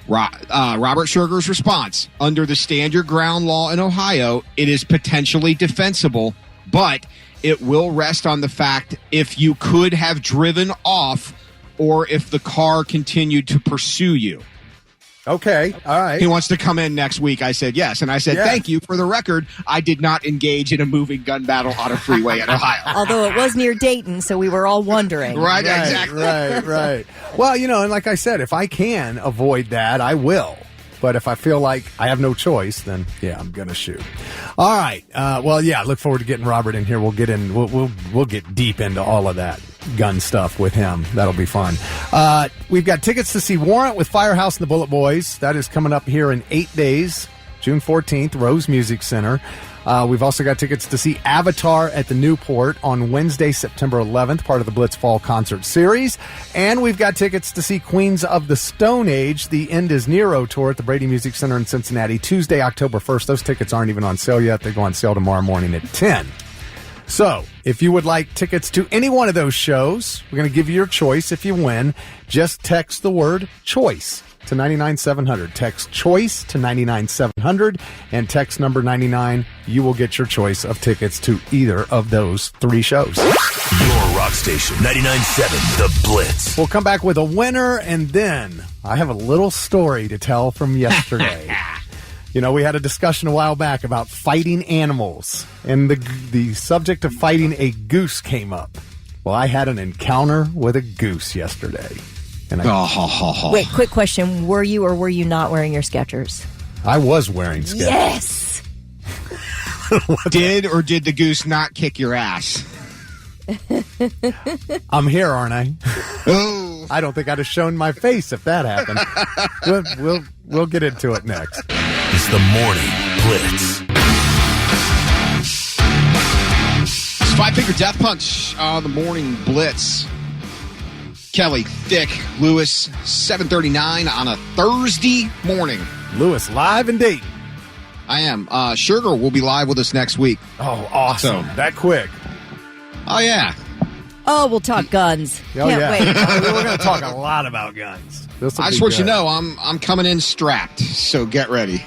Robert Sugar's response, under the stand your ground law in Ohio, it is potentially defensible, but it will rest on the fact if you could have driven off or if the car continued to pursue you. Okay, all right. He wants to come in next week. I said yes. And I said, Thank you. For the record, I did not engage in a moving gun battle on a freeway in Ohio. Although it was near Dayton, so we were all wondering. Right, exactly. Right. Well, and like I said, if I can avoid that, I will. But if I feel like I have no choice, then I'm gonna shoot. All right. Look forward to getting Robert in here. We'll get in. We'll get deep into all of that gun stuff with him. That'll be fun. We've got tickets to see Warrant with Firehouse and the Bullet Boys. That is coming up here in 8 days, June 14th, Rose Music Center. We've also got tickets to see Avatar at the Newport on Wednesday, September 11th, part of the Blitz Fall Concert Series. And we've got tickets to see Queens of the Stone Age, the End is Nero tour at the Brady Music Center in Cincinnati, Tuesday, October 1st. Those tickets aren't even on sale yet. They go on sale tomorrow morning at 10. So, if you would like tickets to any one of those shows, we're going to give you your choice. If you win, just text the word choice to 99700. Text choice to 99700 and text number 99. You will get your choice of tickets to either of those three shows. Your rock station, 99.7 The Blitz. We'll come back with a winner, and then I have a little story to tell from yesterday. You know, we had a discussion a while back about fighting animals, and the subject of fighting a goose came up. Well, I had an encounter with a goose yesterday. And Wait, quick question. Were you or were you not wearing your Skechers? I was wearing Skechers. Yes! Did or did the goose not kick your ass? I'm here, aren't I? Oh. I don't think I'd have shown my face if that happened. We'll get into it next. It's the Morning Blitz. It's Five-Finger Death Punch on the Morning Blitz. Kelly, Thick, Lewis, 7:39 on a Thursday morning. Lewis, live in Dayton. I am. Sugar will be live with us next week. Oh, awesome. So, that quick. Oh, yeah. Oh, we'll talk guns. Oh, Can't yeah. wait. We're going to talk a lot about guns. I just want you to know I'm coming in strapped, so get ready.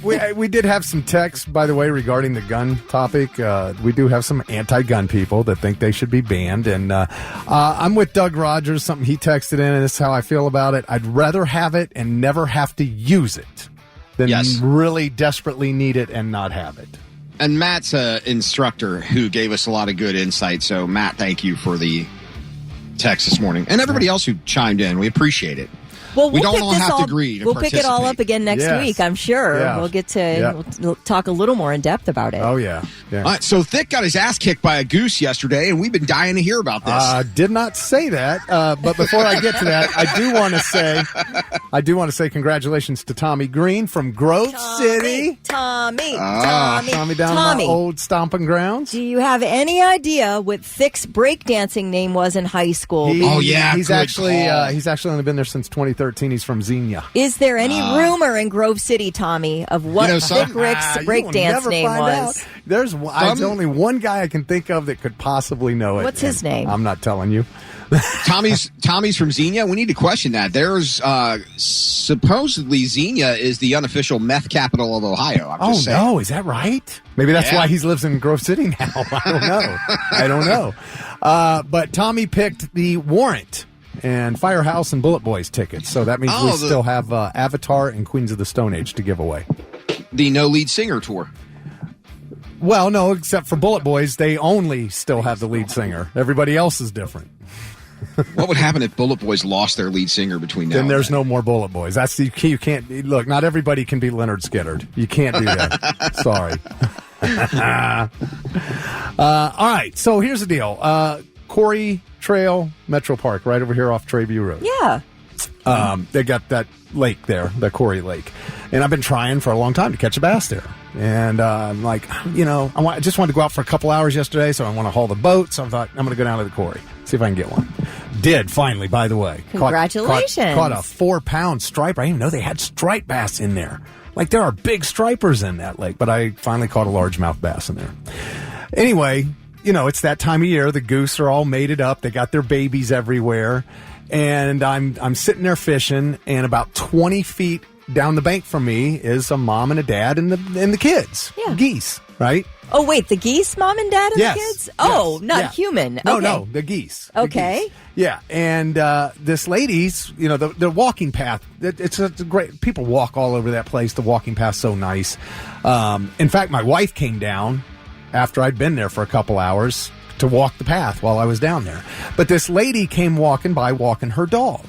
We did have some texts, by the way, regarding the gun topic. We do have some anti-gun people that think they should be banned, and I'm with Doug Rogers. Something he texted in, and this is how I feel about it. I'd rather have it and never have to use it than really desperately need it and not have it. And Matt's an instructor who gave us a lot of good insight. So, Matt, thank you for the text this morning. And everybody else who chimed in. We appreciate it. Well, we don't all have to agree to We'll pick it all participate. up again next week, I'm sure. Yeah. We'll get to we'll talk a little more in depth about it. Oh, yeah. All right, so Thick got his ass kicked by a goose yesterday, and we've been dying to hear about this. Did not say that, but before I get to that, I do want to say congratulations to Tommy Green from Grove City. Tommy Down in my old stomping grounds. Do you have any idea what Thick's breakdancing name was in high school? He's actually only been there since 2013. He's from Xenia. Is there any rumor in Grove City, Tommy, of what Thick Rick's breakdance name was? There's only one guy I can think of that could possibly know it. What's his name? I'm not telling you. Tommy's from Xenia. We need to question that. There's supposedly Xenia is the unofficial meth capital of Ohio. I'm just saying. No, is that right? Maybe that's why he lives in Grove City now. I don't know. But Tommy picked the Warrant and Firehouse and Bullet Boys tickets. So that means we still have Avatar and Queens of the Stone Age to give away. The No Lead Singer tour. Well, no, except for Bullet Boys, they only still have the lead singer. Everybody else is different. What would happen if Bullet Boys lost their lead singer between now then and there's then? no more Bullet Boys. That's the key. You can't look. Not everybody can be Leonard Skiddard. You can't do that. Sorry. All right. So here's the deal. Corey Trail Metro Park, right over here off Trayview Road. Yeah. They got that lake there, the Corey Lake, and I've been trying for a long time to catch a bass there. And I'm like, I just wanted to go out for a couple hours yesterday, so I want to haul the boat. So I thought I'm going to go down to the Corey, see if I can get one. Did finally, by the way. Congratulations! Caught a 4-pound striper. I didn't even know they had striped bass in there. Like there are big stripers in that lake, but I finally caught a largemouth bass in there. Anyway, it's that time of year. The goose are all mated up. They got their babies everywhere. And I'm sitting there fishing, and about 20 feet down the bank from me is a mom and a dad and the kids. Yeah. Geese, right? Oh, wait, the geese, mom and dad and Yes. the kids? Oh, Yes. not Yeah. human. No, Okay. no, the geese. The Okay. geese. Yeah, and this lady's, the walking path, it's a great, people walk all over that place. The walking path's so nice. In fact, my wife came down after I'd been there for a couple hours to walk the path while I was down there. But this lady came walking by walking her dog.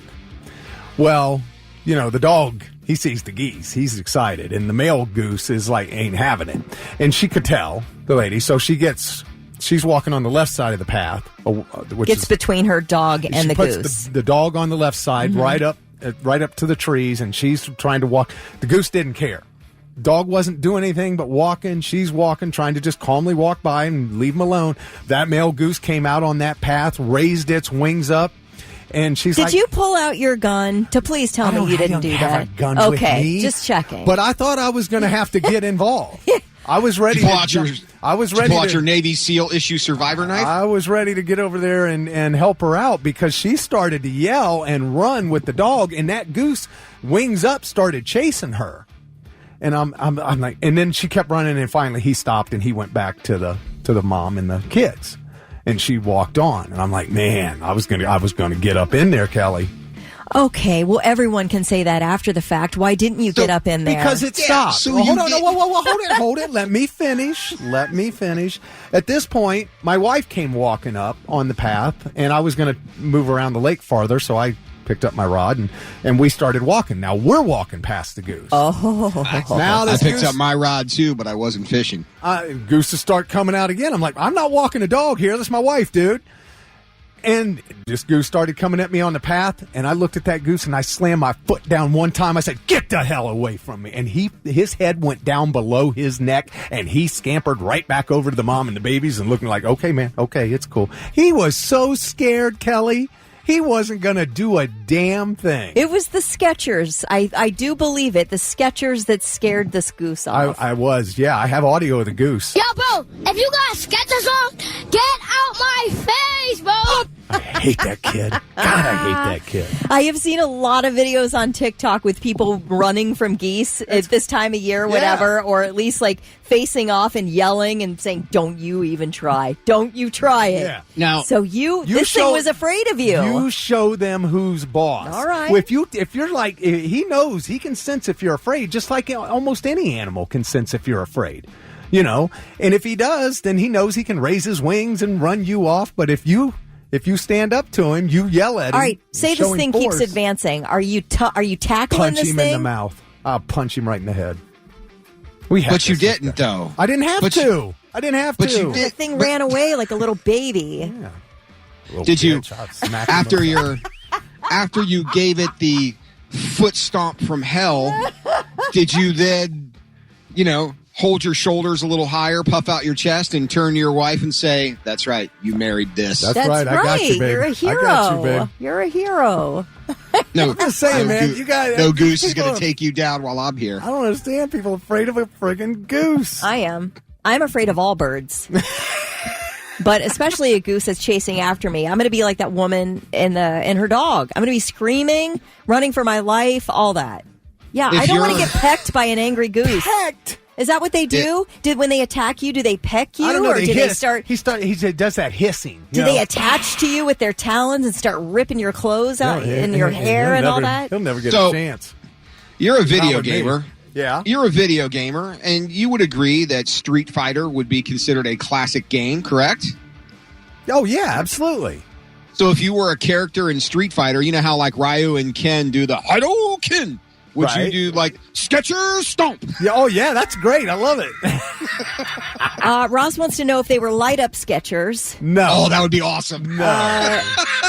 Well, the dog, he sees the geese. He's excited. And the male goose is like, ain't having it. And she could tell, the lady. So she's walking on the left side of the path. Which Gets is between her dog and the puts goose. the dog on the left side, right up to the trees. And she's trying to walk. The goose didn't care. Dog wasn't doing anything but walking. She's walking, trying to just calmly walk by and leave him alone. That male goose came out on that path, raised its wings up, and she's like... Did you pull out your gun to please tell me you didn't do have that? a gun with Okay, me, just checking. But I thought I was going to have to get involved. I was ready Did you pull out to your Navy SEAL issue survivor knife? I was ready to get over there and help her out because she started to yell and run with the dog, and that goose, wings up, started chasing her. And I'm like, and then she kept running, and finally he stopped, and he went back to the mom and the kids, and she walked on, and I'm like, man, I was gonna get up in there, Kelly. Okay, well, everyone can say that after the fact. Why didn't you get up in there? Because it stopped. So Well, you hold on, hold it. Let me finish. At this point, my wife came walking up on the path, and I was going to move around the lake farther, so I picked up my rod, and we started walking. Now, we're walking past the goose. Now I this picked goose, up my rod, too, but I wasn't fishing. Gooses start coming out again. I'm like, I'm not walking a dog here. That's my wife, dude. And this goose started coming at me on the path, and I looked at that goose, and I slammed my foot down one time. I said, "Get the hell away from me!" And his head went down below his neck, and he scampered right back over to the mom and the babies and looking like, "Okay, man, okay, it's cool." He was so scared, Kelly. He wasn't going to do a damn thing. It was the Skechers. I do believe it. The Skechers that scared this goose off. I was, yeah. I have audio of the goose. Yo, bro, if you got Skechers on, get out my face, bro. I hate that kid. God, I hate that kid. I have seen a lot of videos on TikTok with people running from geese at this time of year, whatever, or at least like facing off and yelling and saying, "Don't you even try. Don't you try it." Yeah. Now, So this thing was afraid of you. You show them who's boss. All right. If you're like, he knows, he can sense if you're afraid, just like almost any animal can sense if you're afraid. You know, and if he does, then he knows he can raise his wings and run you off. But if you stand up to him, you yell at him. All right, say show this him thing force, keeps advancing. Are you tackling punch this him thing? in the mouth. I'll punch him right in the head. but you didn't, though. I didn't have to. I didn't have to. But you The did. thing ran away like a little baby. Yeah. Little Did you, bitch, I'll smack him after you gave it the foot stomp from hell, did you then, hold your shoulders a little higher, puff out your chest, and turn to your wife and say, "That's right, you married this"? That's right. I got you, babe. You're a hero. I got you, babe. You're a hero. No, I'm just saying, man. You got no goose is people going to take you down while I'm here. I don't understand. People afraid of a friggin' goose. I am. I'm afraid of all birds. But especially a goose that's chasing after me. I'm going to be like that woman and her dog. I'm going to be screaming, running for my life, all that. Yeah, I don't want to get pecked by an angry goose. Pecked. Is that what they do? When they attack you, do they peck you? I don't know. Or do they start? He does that hissing. Do they attach to you with their talons and start ripping your clothes out and your hair and all that? He'll never get a chance. You're a video gamer. Yeah. You're a video gamer, and you would agree that Street Fighter would be considered a classic game, correct? Oh, yeah, absolutely. So if you were a character in Street Fighter, you know how like Ryu and Ken do the Hadouken? Would Right. you do like Skechers Stomp? Yeah, oh, yeah, that's great. I love it. Ross wants to know if they were light-up Skechers. No. Oh, that would be awesome.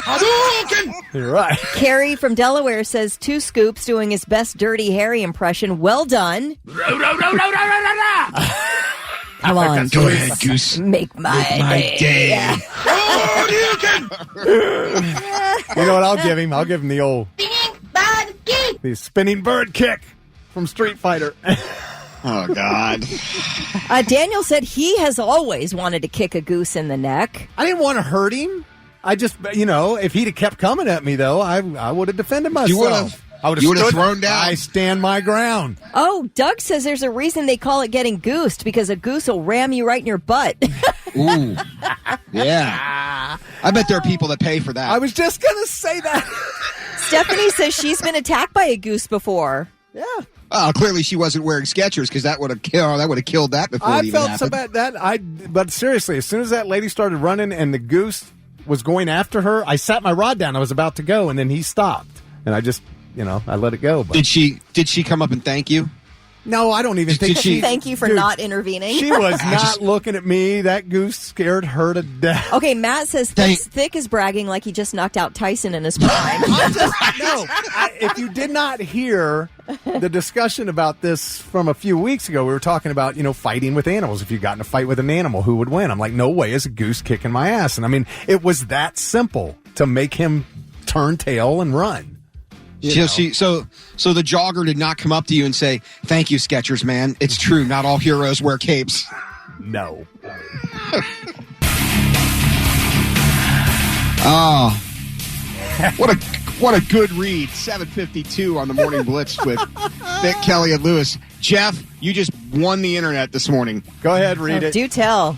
Hadouken! You're right. Carrie from Delaware says 2 Scoops doing his best Dirty Harry impression. Well done. Come on, Go ahead, Goose. Make my day. Yeah. Hadouken! You know what I'll give him? I'll give him the old the spinning bird kick from Street Fighter. Oh, God. Daniel said he has always wanted to kick a goose in the neck. I didn't want to hurt him. I just, if he'd have kept coming at me, though, I would have defended myself. You would have. I would You have would have stood- thrown down. I stand my ground. Oh, Doug says there's a reason they call it getting goosed, because a goose will ram you right in your butt. Ooh. Yeah. I bet there are people that pay for that. I was just going to say that. Stephanie says she's been attacked by a goose before. Yeah. Clearly she wasn't wearing Skechers because that would have killed that before it I even felt happened. so bad but seriously, as soon as that lady started running and the goose was going after her, I sat my rod down. I was about to go, and then he stopped, and I just, I let it go. But Did she come up and thank you? no, I don't even think she. Thank you for Dude, not intervening. She was not looking at me. That goose scared her to death. Okay, Matt says Thick is bragging like he just knocked out Tyson in his prime. If you did not hear the discussion about this from a few weeks ago, we were talking about, fighting with animals. If you got in a fight with an animal, who would win? I'm like, no way is a goose kicking my ass. And I mean, it was that simple to make him turn tail and run. So the jogger did not come up to you and say, "Thank you, Skechers, man. It's true. Not all heroes wear capes." No. What a good read. 7:52 on the Morning Blitz with Vic, Kelly, and Lewis. Jeff, you just won the internet this morning. Go ahead, read it. Do tell.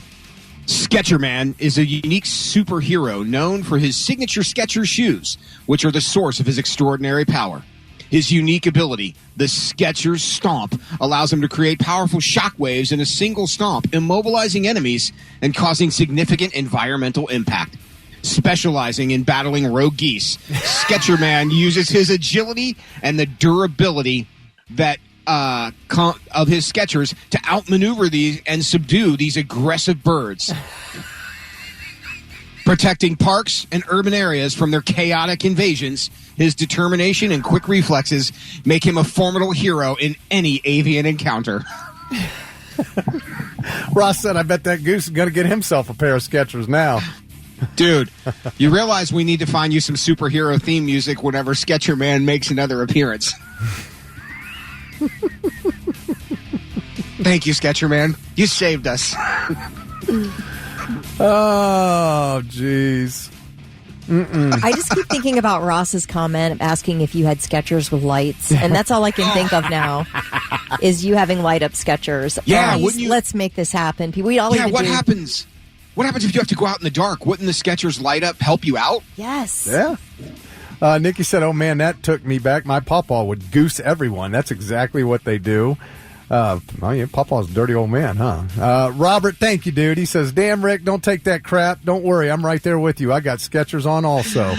Sketcher Man is a unique superhero known for his signature Skechers shoes, which are the source of his extraordinary power. His unique ability, the Skechers Stomp, allows him to create powerful shockwaves in a single stomp, immobilizing enemies and causing significant environmental impact. Specializing in battling rogue geese, Sketcher Man uses his agility and the durability that of his Skechers to outmaneuver these and subdue these aggressive birds, protecting parks and urban areas from their chaotic invasions. His determination and quick reflexes make him a formidable hero in any avian encounter. Ross said, I bet that Goose is going to get himself a pair of Skechers now. Dude, you realize we need to find you some superhero theme music whenever Sketcher Man makes another appearance. Thank you, Sketcher Man. You saved us. Oh, jeez. I just keep thinking about Ross's comment asking if you had Skechers with lights, and that's all I can think of now is you having light up Skechers. Yeah, wouldn't you? Let's make this happen. What happens? What happens if you have to go out in the dark? Wouldn't the Skechers light up help you out? Yes. Yeah. Nikki said, oh, man, that took me back. My pawpaw would goose everyone. That's exactly what they do. Pawpaw's a dirty old man, huh? Robert, thank you, dude. He says, damn, Rick, don't take that crap. Don't worry. I'm right there with you. I got Skechers on also.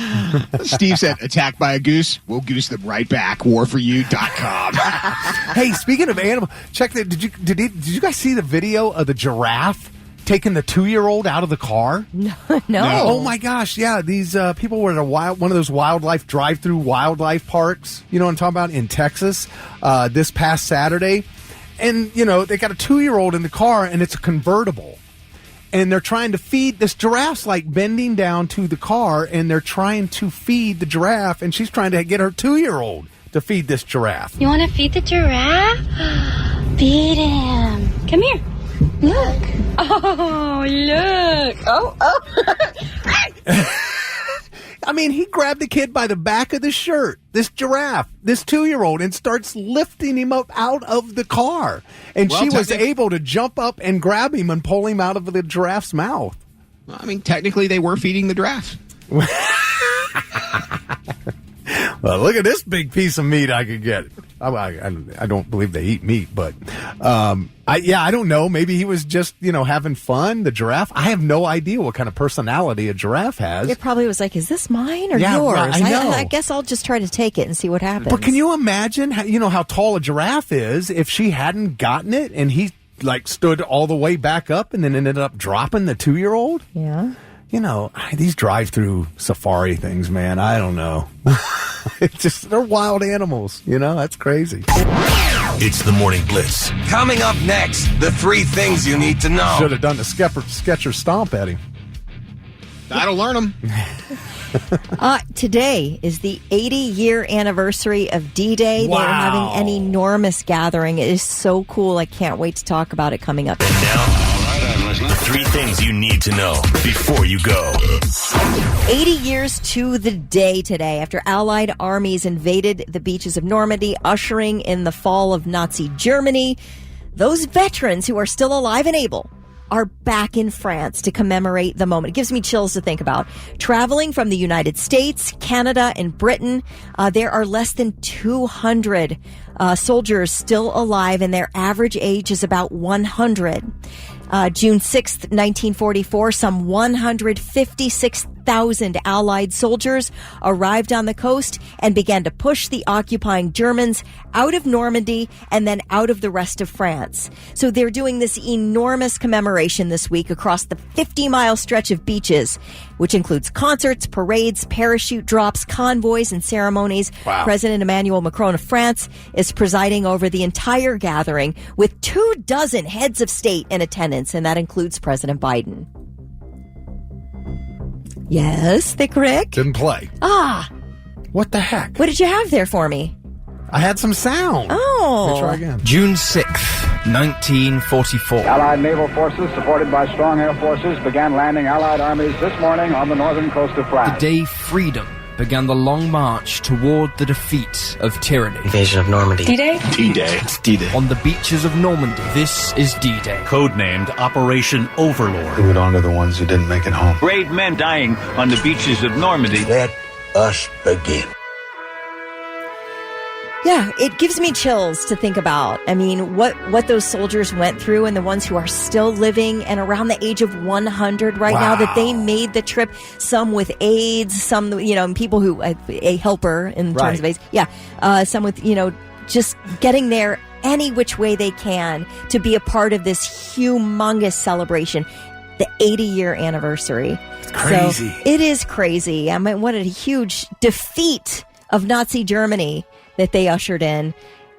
Steve said, attacked by a goose. We'll goose them right back. Warforyou.com. Hey, speaking of animal, check that. Did you guys see the video of the giraffe taking the 2-year-old out of the car? No. Oh my gosh, yeah. These people were at one of those wildlife drive-through wildlife parks. You know what I'm talking about, in Texas, this past Saturday. And, they got a 2-year-old in the car, and it's a convertible. And they're trying to feed this giraffe's like bending down to the car, and they're trying to feed the giraffe, and she's trying to get her 2-year-old to feed this giraffe. You want to feed the giraffe? Feed him. Come here. Look. Oh, look. Oh. I mean, he grabbed the kid by the back of the shirt, this giraffe, this 2-year-old, and starts lifting him up out of the car. And she was able to jump up and grab him and pull him out of the giraffe's mouth. I mean, technically, they were feeding the giraffe. Well, look at this big piece of meat I could get. I don't believe they eat meat, but I don't know. Maybe he was just, having fun, the giraffe. I have no idea what kind of personality a giraffe has. It probably was like, is this mine or yours? Right, I know. I guess I'll just try to take it and see what happens. But can you imagine, how tall a giraffe is if she hadn't gotten it and he, stood all the way back up and then ended up dropping the 2-year-old? Yeah. These drive-through safari things, man, I don't know. They're wild animals, that's crazy. It's the Morning Blitz. Coming up next, the 3 things you need to know. Should have done the Sketcher stomp at him. That'll learn them. Today is the 80-year anniversary of D-Day. Wow. They are having an enormous gathering. It is so cool. I can't wait to talk about it coming up. And now, the 3 things you need to know before you go. 80 years to the day today after Allied armies invaded the beaches of Normandy, ushering in the fall of Nazi Germany. Those veterans who are still alive and able are back in France to commemorate the moment. It gives me chills to think about. Traveling from the United States, Canada, and Britain, there are less than 200 soldiers still alive, and their average age is about 100. June 6th, 1944, some 156,000 Allied soldiers arrived on the coast and began to push the occupying Germans out of Normandy and then out of the rest of France. So they're doing this enormous commemoration this week across the 50-mile stretch of beaches, which includes concerts, parades, parachute drops, convoys, and ceremonies. Wow. President Emmanuel Macron of France is presiding over the entire gathering with 24 heads of state in attendance, and that includes President Biden. Yes, Thick Rick? Didn't play. Ah. What the heck? What did you have there for me? I had some sound. Oh. Let me try again. June 6th, 1944. Allied naval forces, supported by strong air forces, began landing Allied armies this morning on the northern coast of France. The day freedom began the long march toward the defeat of tyranny. Invasion of Normandy. D-Day? D-Day. D-Day. On the beaches of Normandy, this is D-Day. Codenamed Operation Overlord. We would honor the ones who didn't make it home. Brave men dying on the beaches of Normandy. Let us begin. Yeah, it gives me chills to think about. I mean, what those soldiers went through and the ones who are still living and around the age of 100 right now, that they made the trip, some with AIDS, some, people who, a helper in terms of AIDS. Yeah. Some with, just getting there any which way they can to be a part of this humongous celebration, the 80-year anniversary. It's crazy. So it is crazy. I mean, what a huge defeat of Nazi Germany that they ushered in.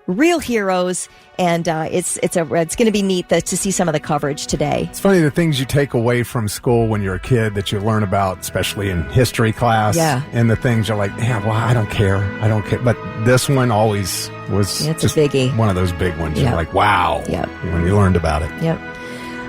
Real heroes, and it's going to be neat to see some of the coverage today. It's funny the things you take away from school when you're a kid that you learn about, especially in history class. Yeah. And the things you're like, I don't care. But this one always was it's just a biggie. One of those big ones. Yep. You're like, wow. Yep. When you learned about it. Yep.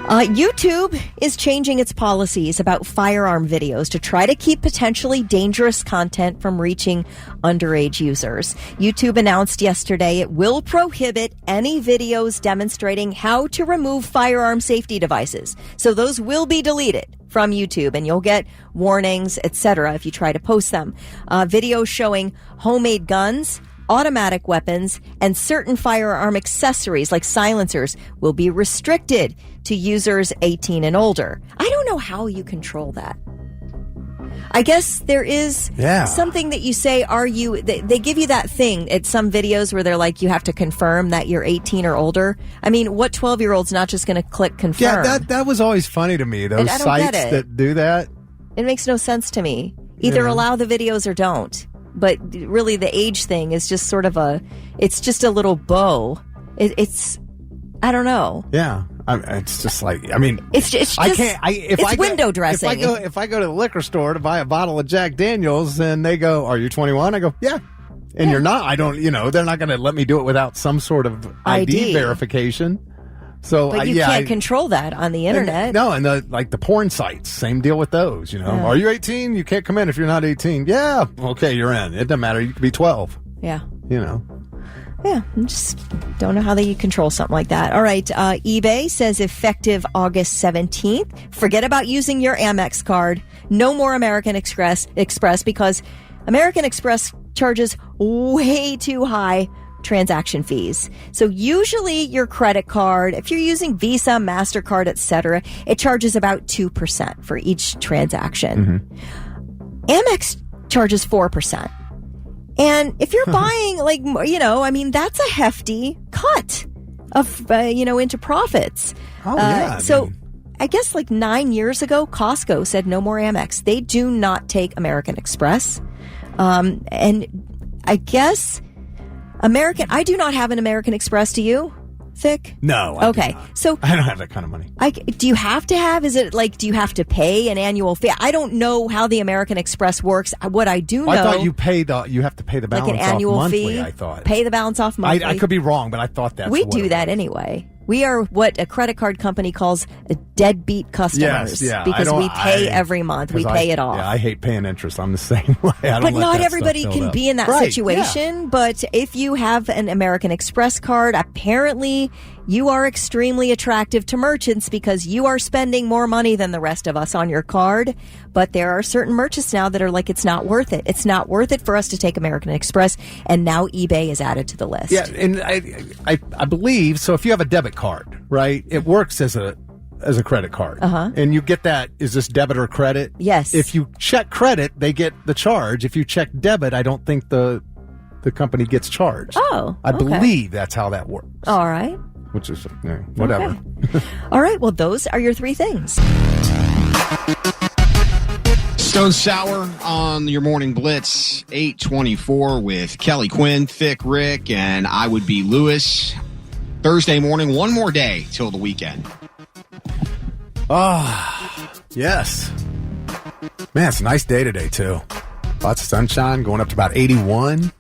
YouTube is changing its policies about firearm videos to try to keep potentially dangerous content from reaching underage users. YouTube announced yesterday it will prohibit any videos demonstrating how to remove firearm safety devices. So those will be deleted from YouTube, and you'll get warnings, etc., if you try to post them. Videos showing homemade guns, automatic weapons, and certain firearm accessories like silencers will be restricted to users 18 and older. I don't know how you control that. I guess there is something that you say, they give you that thing at some videos where they're like, you have to confirm that you're 18 or older. I mean, what 12-year-old's not just going to click confirm? Yeah, that was always funny to me, those sites that do that. It makes no sense to me. Either allow the videos or don't. But really, the age thing is just sort of it's just a little bow. It's, I don't know. Yeah. It's just like, it's just, it's window dressing. If I go to the liquor store to buy a bottle of Jack Daniels and they go, "Are you 21?" I go, "Yeah." And you're not. I don't, they're not going to let me do it without some sort of ID verification. So but you can't control that on the internet. And the porn sites, same deal with those. Are you 18? You can't come in if you're not 18. Yeah, okay, you're in. It doesn't matter. You could be 12. Yeah. Yeah, I just don't know how they control something like that. All right, eBay says effective August 17th, forget about using your Amex card. No more American Express because American Express charges way too high transaction fees. So usually your credit card, if you're using Visa, MasterCard, etc., it charges about 2% for each transaction. Mm-hmm. Amex charges 4%. And if you're buying that's a hefty cut of, into profits. I guess 9 years ago, Costco said no more Amex. They do not take American Express. And I guess I do not have an American Express. Do you, Thick? No. Okay. So I don't have that kind of money. Do you have to have? Is it do you have to pay an annual fee? I don't know how the American Express works. What I do know, I thought you have to pay the balance an annual off monthly. fee. I thought pay the balance off monthly. I could be wrong, but I thought that we do that anyway. We are what a credit card company calls deadbeat customers because we pay every month. We pay it off. Yeah, I hate paying interest. I'm the same way. But not everybody can be in that situation. Yeah. But if you have an American Express card, apparently you are extremely attractive to merchants because you are spending more money than the rest of us on your card. But there are certain merchants now that are like, it's not worth it. It's not worth it for us to take American Express. And now eBay is added to the list. Yeah, and I believe, so if you have a debit card, right, it works as a credit card. Uh-huh. And you get that, is this debit or credit? Yes. If you check credit, they get the charge. If you check debit, I don't think the company gets charged. Oh, I believe that's how that works. All right. Which is, whatever. Okay. All right, well, those are your three things. Stone Sour on your morning blitz, 8:24 with Kelly Quinn, Thick Rick, and I would be Lewis. Thursday morning, one more day till the weekend. Yes. Man, it's a nice day today, too. Lots of sunshine, going up to about 81.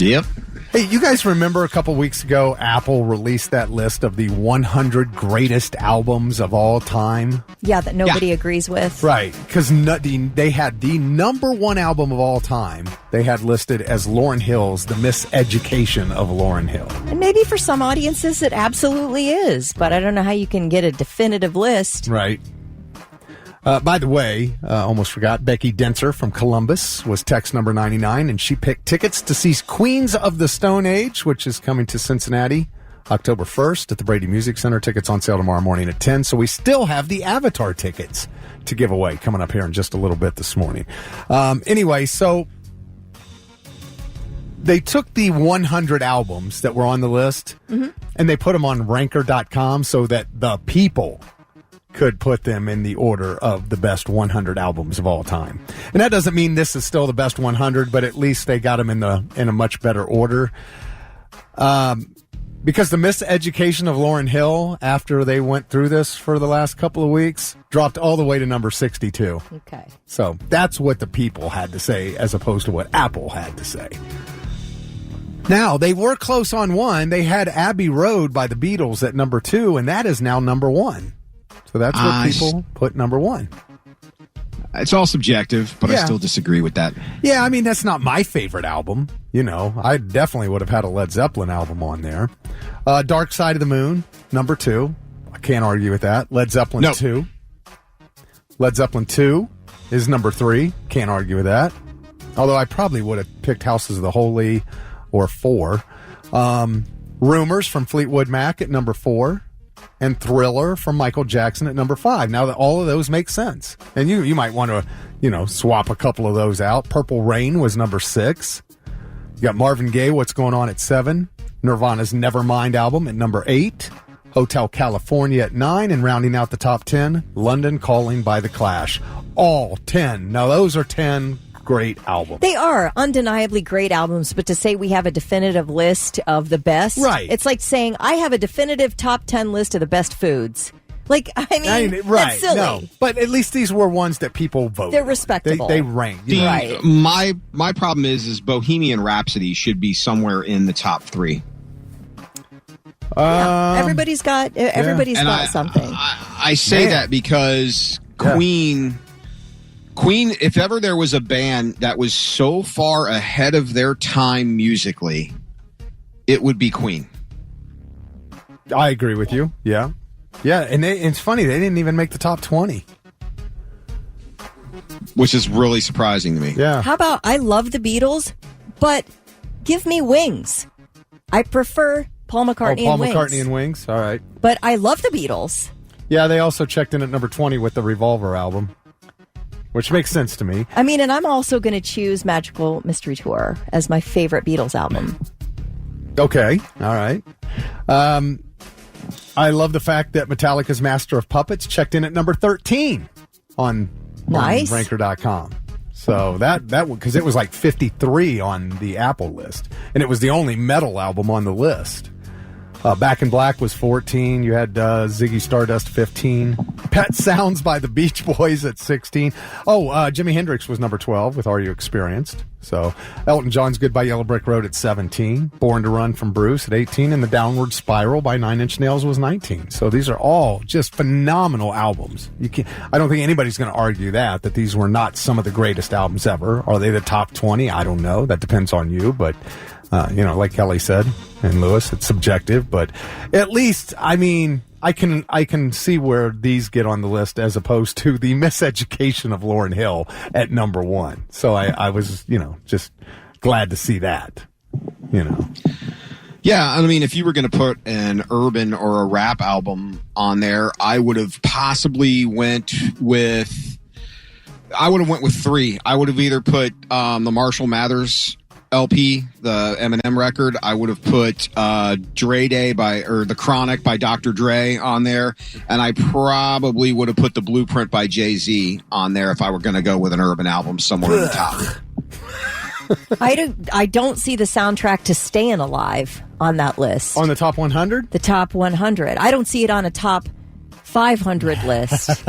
Yep. Hey, you guys remember a couple weeks ago, Apple released that list of the 100 greatest albums of all time? Yeah, that nobody agrees with. Right, because they had the number one album of all time. They had listed as Lauryn Hill's The Miseducation of Lauryn Hill. And maybe for some audiences it absolutely is, but I don't know how you can get a definitive list. Right. By the way, almost forgot, Becky Denser from Columbus was text number 99, and she picked tickets to see Queens of the Stone Age, which is coming to Cincinnati October 1st at the Brady Music Center. Tickets on sale tomorrow morning at 10, so we still have the Avatar tickets to give away coming up here in just a little bit this morning. Anyway, so they took the 100 albums that were on the list, and they put them on ranker.com so that the people could put them in the order of the best 100 albums of all time. And that doesn't mean this is still the best 100, but at least they got them in a much better order. Because the Miseducation of Lauryn Hill, after they went through this for the last couple of weeks, dropped all the way to number 62. Okay. So that's what the people had to say as opposed to what Apple had to say. Now, they were close on one. They had Abbey Road by the Beatles at number 2, and that is now number 1. So that's what people put number 1. It's all subjective, but I still disagree with that. Yeah, I mean, that's not my favorite album. You know, I definitely would have had a Led Zeppelin album on there. Dark Side of the Moon, number 2. I can't argue with that. Led Zeppelin 2. Led Zeppelin 2 is number 3. Can't argue with that. Although I probably would have picked Houses of the Holy or 4. Rumors from Fleetwood Mac at number 4. And Thriller from Michael Jackson at number 5. Now, that all of those make sense. And you might want to, swap a couple of those out. Purple Rain was number 6. You got Marvin Gaye, What's Going On at 7. Nirvana's Nevermind album at number 8. Hotel California at 9. And rounding out the top 10, London Calling by The Clash. All 10. Now, those are 10 great albums. They are undeniably great albums, but to say we have a definitive list of the best, right? It's like saying I have a definitive top 10 list of the best foods. Like, I mean, that's silly. No, but at least these were ones that people voted. They're respectable. They ranked. Right. My problem is Bohemian Rhapsody should be somewhere in the top 3. Everybody's got something. I say that because Queen, if ever there was a band that was so far ahead of their time musically, it would be Queen. I agree with you. Yeah. Yeah, and it's funny, they didn't even make the top 20. Which is really surprising to me. Yeah. How about, I love the Beatles, but give me Wings. I prefer Paul McCartney and Wings. Paul McCartney and Wings, all right. But I love the Beatles. Yeah, they also checked in at number 20 with the Revolver album, which makes sense to me. I mean, and I'm also going to choose Magical Mystery Tour as my favorite Beatles album. Okay, all right. I love the fact that Metallica's Master of Puppets checked in at number 13 on Ranker.com. So that because it was like 53 on the Apple list, and it was the only metal album on the list. Back in Black was 14. You had Ziggy Stardust 15. Pet Sounds by the Beach Boys at 16. Oh, Jimi Hendrix was number 12 with Are You Experienced? So Elton John's Goodbye Yellow Brick Road at 17. Born to Run from Bruce at 18. And The Downward Spiral by Nine Inch Nails was 19. So these are all just phenomenal albums. I don't think anybody's going to argue that these were not some of the greatest albums ever. Are they the top 20? I don't know. That depends on you, but... like Kelly said, and Lewis, it's subjective, but at least, I mean, I can see where these get on the list as opposed to the Miseducation of Lauryn Hill at number 1. So I was, just glad to see that, Yeah, I mean, if you were going to put an urban or a rap album on there, I would have possibly went with 3. I would have either put the Marshall Mathers LP, the Eminem record. I would have put Dre Day The Chronic by Dr. Dre on there, and I probably would have put The Blueprint by Jay-Z on there if I were going to go with an urban album somewhere in the top. I don't see the soundtrack to Staying Alive on that list. On the top 100? The top 100. I don't see it on a top 500 list.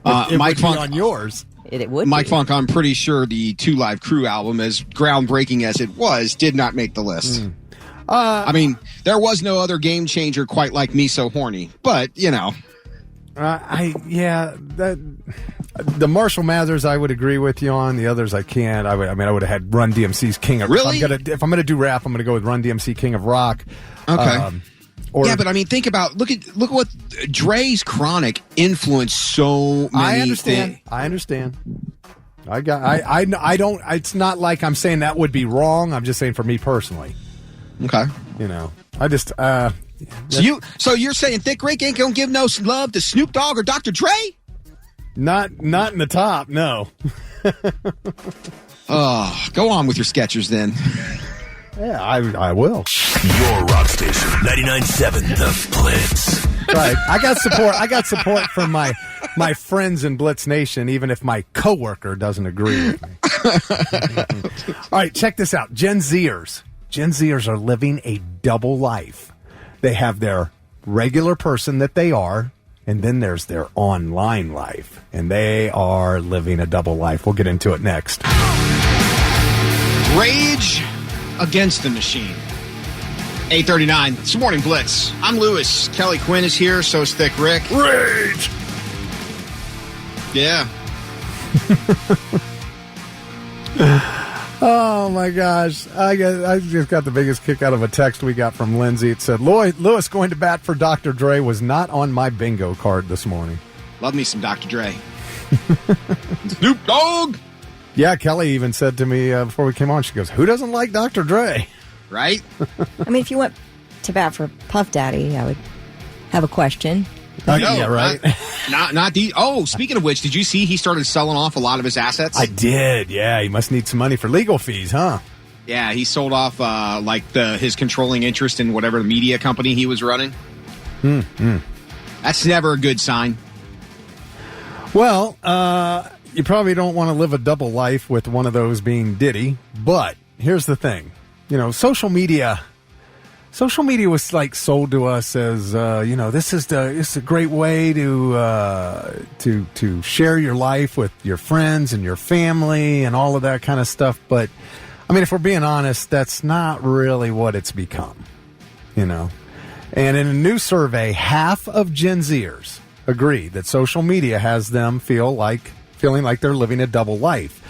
Mike Funk on yours. It would Mike be. Funk, I'm pretty sure the Two Live Crew album, as groundbreaking as it was, did not make the list. I mean, there was no other game changer quite like Me So Horny, but, you know. The Marshall Mathers I would agree with you on. The others I can't. I would have had Run DMC's King of Rock. Really? If I'm gonna do rap, I'm gonna go with Run DMC King of Rock. Okay. But I mean, think about look at what Dre's Chronic influenced so many. I understand. I don't. It's not like I'm saying that would be wrong. I'm just saying for me personally. Okay. You know, I just. So you're saying Thick Rick ain't gonna give no love to Snoop Dogg or Dr. Dre? Not in the top. No. Go on with your Skechers then. Yeah, I will. Your rock station, 99.7 The Blitz. Right. I got support from my friends in Blitz Nation, even if my coworker doesn't agree with me. All right, check this out. Gen Zers. Gen Zers are living a double life. They have their regular person that they are, and then there's their online life. And they are living a double life. We'll get into it next. Rage Against the Machine. 8:39. It's Morning Blitz. I'm Lewis. Kelly Quinn is here. So is Thick Rick. Rage! Yeah. Oh, my gosh. I just got the biggest kick out of a text we got from Lindsay. It said, Lewis going to bat for Dr. Dre was not on my bingo card this morning. Love me some Dr. Dre. Snoop Dogg! Yeah, Kelly even said to me before we came on, she goes, who doesn't like Dr. Dre? Right? I mean, if you went to bat for Puff Daddy, I would have a question. Yeah, right. Not the. Oh, speaking of which, did you see he started selling off a lot of his assets? I did. Yeah, he must need some money for legal fees, huh? Yeah, he sold off his controlling interest in whatever media company he was running. That's never a good sign. Well, you probably don't want to live a double life with one of those being Diddy, but here's the thing. You know, social media was like sold to us as this is a great way to share your life with your friends and your family and all of that kind of stuff. But I mean, if we're being honest, that's not really what it's become. You know, and in a new survey, half of Gen Zers agree that social media has them feeling like they're living a double life.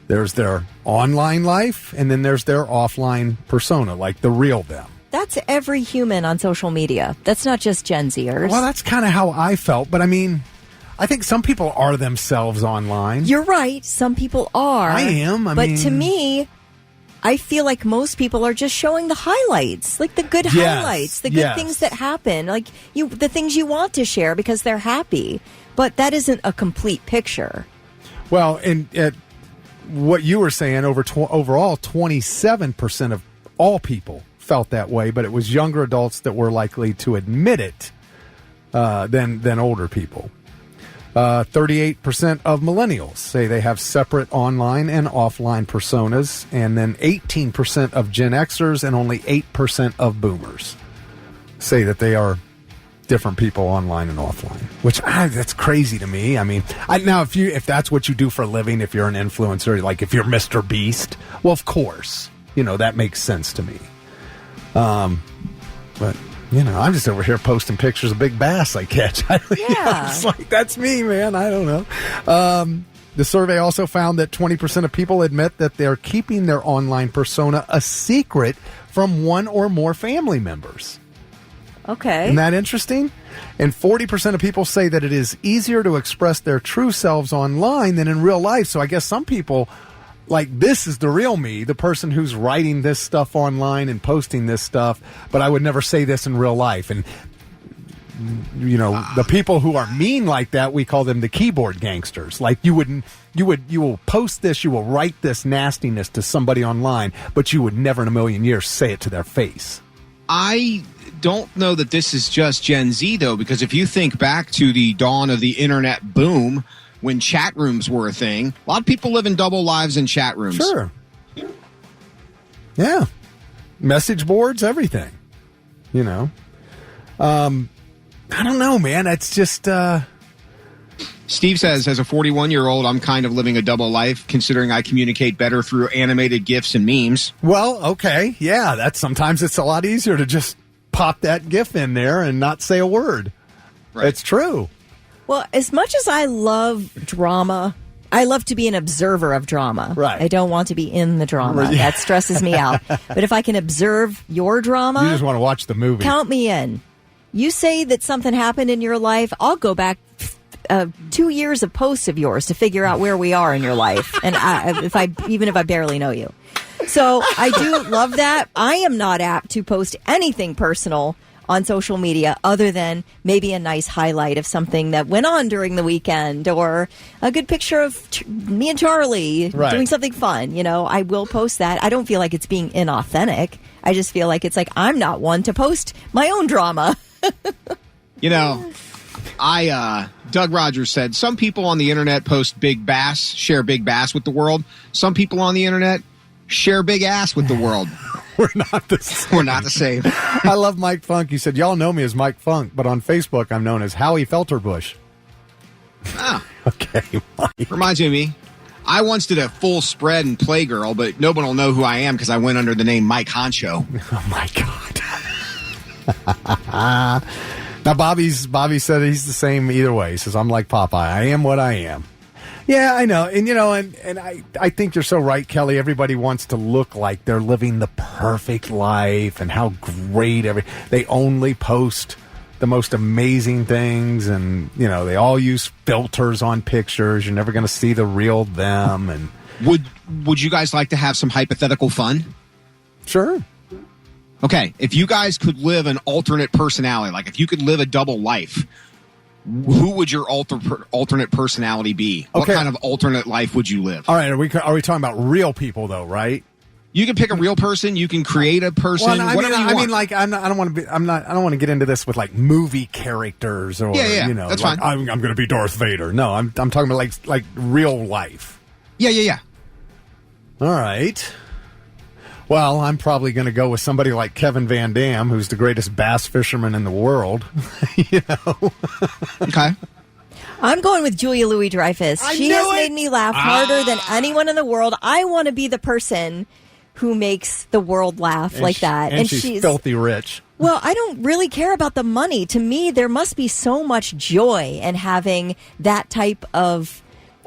There's their online life, and then there's their offline persona, like the real them. That's every human on social media. That's not just Gen Zers. Well, that's kind of how I felt, but I mean, I think some people are themselves online. You're right. Some people are. I am. But to me, I feel like most people are just showing the highlights, like the good highlights, the good things that happen, like the things you want to share because they're happy. But that isn't a complete picture. Well, and what you were saying, overall, 27% of all people felt that way, but it was younger adults that were likely to admit it than older people. 38% of millennials say they have separate online and offline personas, and then 18% of Gen Xers and only 8% of boomers say that they are different people online and offline, which that's crazy to me. I mean, now if that's what you do for a living, if you're an influencer, like if you're Mr. Beast, well, of course, that makes sense to me. But I'm just over here posting pictures of big bass I catch. It's like, that's me, man. I don't know. The survey also found that 20% of people admit that they're keeping their online persona a secret from one or more family members. Okay. Isn't that interesting? And 40% of people say that it is easier to express their true selves online than in real life. So I guess some people, like, this is the real me, the person who's writing this stuff online and posting this stuff, but I would never say this in real life. And, the people who are mean like that, we call them the keyboard gangsters. Like, you will post this, you will write this nastiness to somebody online, but you would never in a million years say it to their face. I don't know that this is just Gen Z, though, because if you think back to the dawn of the internet boom, when chat rooms were a thing, a lot of people live in double lives in chat rooms. Sure. Yeah. Message boards, everything. I don't know, man. It's just, Steve says, as a 41-year-old, I'm kind of living a double life, considering I communicate better through animated GIFs and memes. Well, okay. Yeah, sometimes it's a lot easier to just pop that GIF in there and not say a word. Right. It's true. Well, as much as I love drama, I love to be an observer of drama. Right. I don't want to be in the drama. That stresses me out. But if I can observe your drama... You just want to watch the movie. Count me in. You say that something happened in your life, I'll go back 2 years of posts of yours to figure out where we are in your life. And even if I barely know you. So I do love that. I am not apt to post anything personal on social media other than maybe a nice highlight of something that went on during the weekend or a good picture of me and Charlie doing something fun. You know, I will post that. I don't feel like it's being inauthentic. I just feel like it's like I'm not one to post my own drama. You know, Doug Rogers said, some people on the internet post big bass, share big bass with the world. Some people on the internet share big ass with the world. We're not the same. We're not the same. I love Mike Funk. He said, y'all know me as Mike Funk, but on Facebook I'm known as Howie Felterbush. Ah. Okay, Mike. Reminds me of me. I once did a full spread in Playgirl, but no one will know who I am because I went under the name Mike Honcho. Oh, my God. Now, Bobby said he's the same either way. He says, I'm like Popeye. I am what I am. Yeah, I know. And, you know, and I think you're so right, Kelly. Everybody wants to look like they're living the perfect life and how great they only post the most amazing things. And, you know, they all use filters on pictures. You're never going to see the real them. And Would you guys like to have some hypothetical fun? Sure. Okay, if you guys could live an alternate personality, like if you could live a double life, who would your alternate personality be? What kind of alternate life would you live? All right, are we talking about real people though, right? You can pick a real person. You can create a person. Well, whatever you want. I mean, like I don't want to get into this with like movie characters or you know, that's like, fine. I'm going to be Darth Vader. No, I'm talking about like real life. Yeah. All right. Well, I'm probably going to go with somebody like Kevin Van Dam, who's the greatest bass fisherman in the world. You know. Okay. I'm going with Julia Louis-Dreyfus. She has made me laugh harder than anyone in the world. I want to be the person who makes the world laugh like that. And she's filthy rich. Well, I don't really care about the money. To me, there must be so much joy in having that type of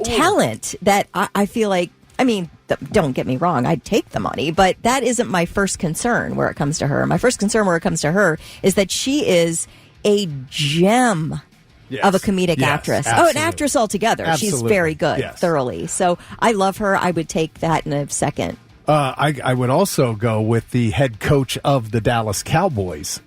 talent that I feel like, I mean, don't get me wrong, I'd take the money, but that isn't my first concern where it comes to her. My first concern where it comes to her is that she is a gem of a comedic actress. Absolutely. Oh, an actress altogether. Absolutely. She's very good, thoroughly. So I love her. I would take that in a second. I would also go with the head coach of the Dallas Cowboys.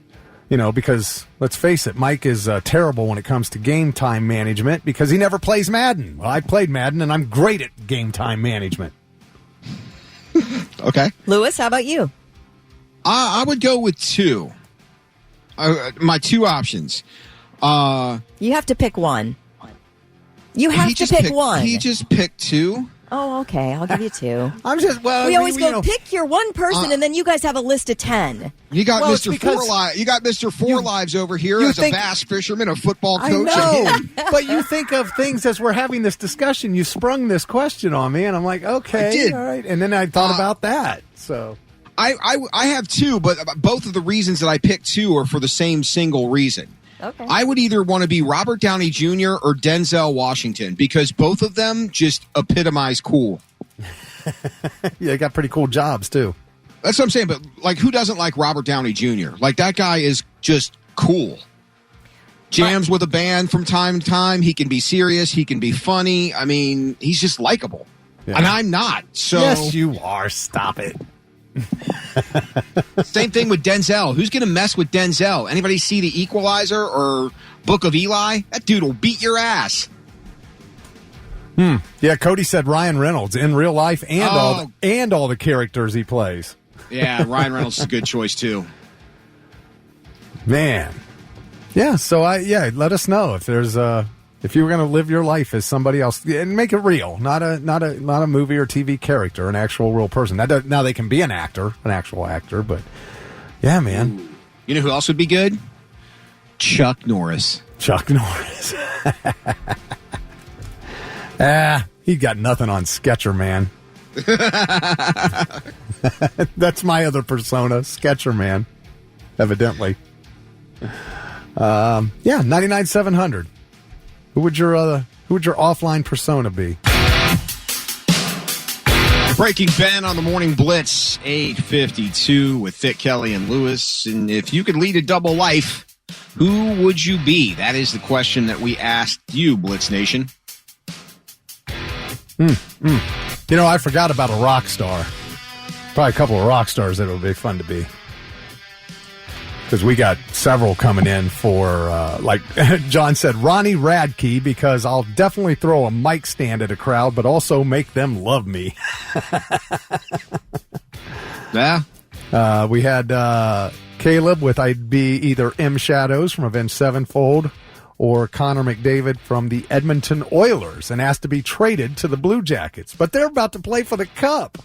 You know, because let's face it, Mike is terrible when it comes to game time management because he never plays Madden. Well, I played Madden, and I'm great at game time management. Okay. Lewis, how about you? I would go with two. My two options. You have to pick one. You have to pick one. He just picked two. Oh, okay. I'll give you two. We always go pick your one person, and then you guys have a list of 10. You got Mr. Four Lives over here as a bass fisherman, a football coach. I know, but you think of things as we're having this discussion. You sprung this question on me, and I'm like, okay, I did. All right. And then I thought about that. So I have two, but both of the reasons that I picked two are for the same single reason. Okay. I would either want to be Robert Downey Jr. or Denzel Washington because both of them just epitomize cool. Yeah, they got pretty cool jobs, too. That's what I'm saying, but like, who doesn't like Robert Downey Jr.? Like, that guy is just cool. Jams with a band from time to time. He can be serious. He can be funny. I mean, he's just likable. Yeah. And I'm not. So yes, you are. Stop it. Same thing with Denzel. Who's going to mess with Denzel? Anybody see The Equalizer or Book of Eli? That dude will beat your ass. Yeah, Cody said Ryan Reynolds in real life and all the characters he plays. Yeah, Ryan Reynolds is a good choice too. Man. Yeah, so let us know if there's if you were going to live your life as somebody else and make it real, not a movie or TV character, an actual real person. Now they can be an actual actor, but yeah, man. Ooh. You know who else would be good? Chuck Norris. Chuck Norris. He got nothing on Sketcher Man. That's my other persona, Sketcher Man, evidently. 99,700. Who would your offline persona be? Breaking Ben on the Morning Blitz, 8:52 with Thick, Kelly, and Lewis. And if you could lead a double life, who would you be? That is the question that we asked you, Blitz Nation. You know, I forgot about a rock star. Probably a couple of rock stars that would be fun to be. Because we got several coming in for, like John said, Ronnie Radke, because I'll definitely throw a mic stand at a crowd, but also make them love me. Yeah. We had Caleb with I'd be either M. Shadows from Avenged Sevenfold or Connor McDavid from the Edmonton Oilers and asked to be traded to the Blue Jackets. But they're about to play for the Cup.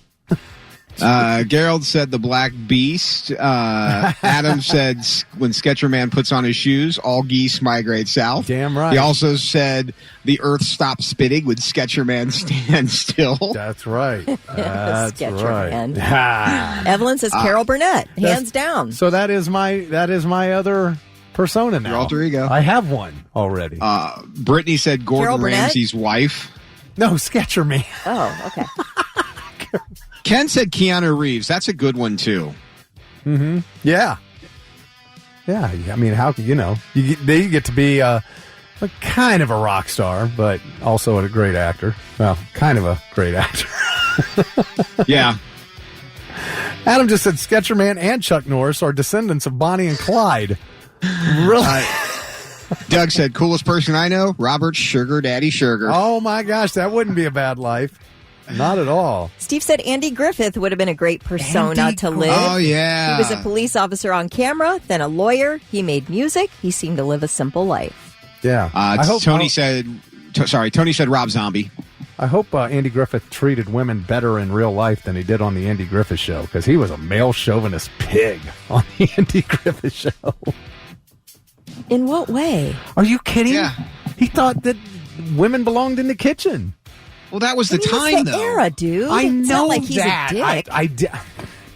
Gerald said the Black Beast. Adam said when Sketcher Man puts on his shoes, all geese migrate south. Damn right. He also said the earth stops spinning when Sketcher Man stands still. That's right. That's Sketcher right. Man. Evelyn says Carol Burnett, hands down. So that is my other persona now. Your alter ego. I have one already. Brittany said Gordon Carol Burnett? Ramsay's wife. No, Sketcher Man. Oh, okay. Ken said Keanu Reeves. That's a good one, too. Mm-hmm. Yeah. Yeah, I mean, how you get to be a kind of a rock star, but also a great actor. Well, kind of a great actor. Yeah. Adam just said Sketcher Man and Chuck Norris are descendants of Bonnie and Clyde. Really? Doug said, coolest person I know, Robert Sugar Daddy Sugar. Oh, my gosh, that wouldn't be a bad life. Not at all. Steve said Andy Griffith would have been a great persona to live. Oh, yeah. He was a police officer on camera, then a lawyer. He made music. He seemed to live a simple life. Yeah. Tony said Rob Zombie. I hope Andy Griffith treated women better in real life than he did on the Andy Griffith Show, because he was a male chauvinist pig on the Andy Griffith Show. In what way? Are you kidding? Yeah. He thought that women belonged in the kitchen. Well, that was the time, It's the though. era, dude. I It's know not like he's that. a dick.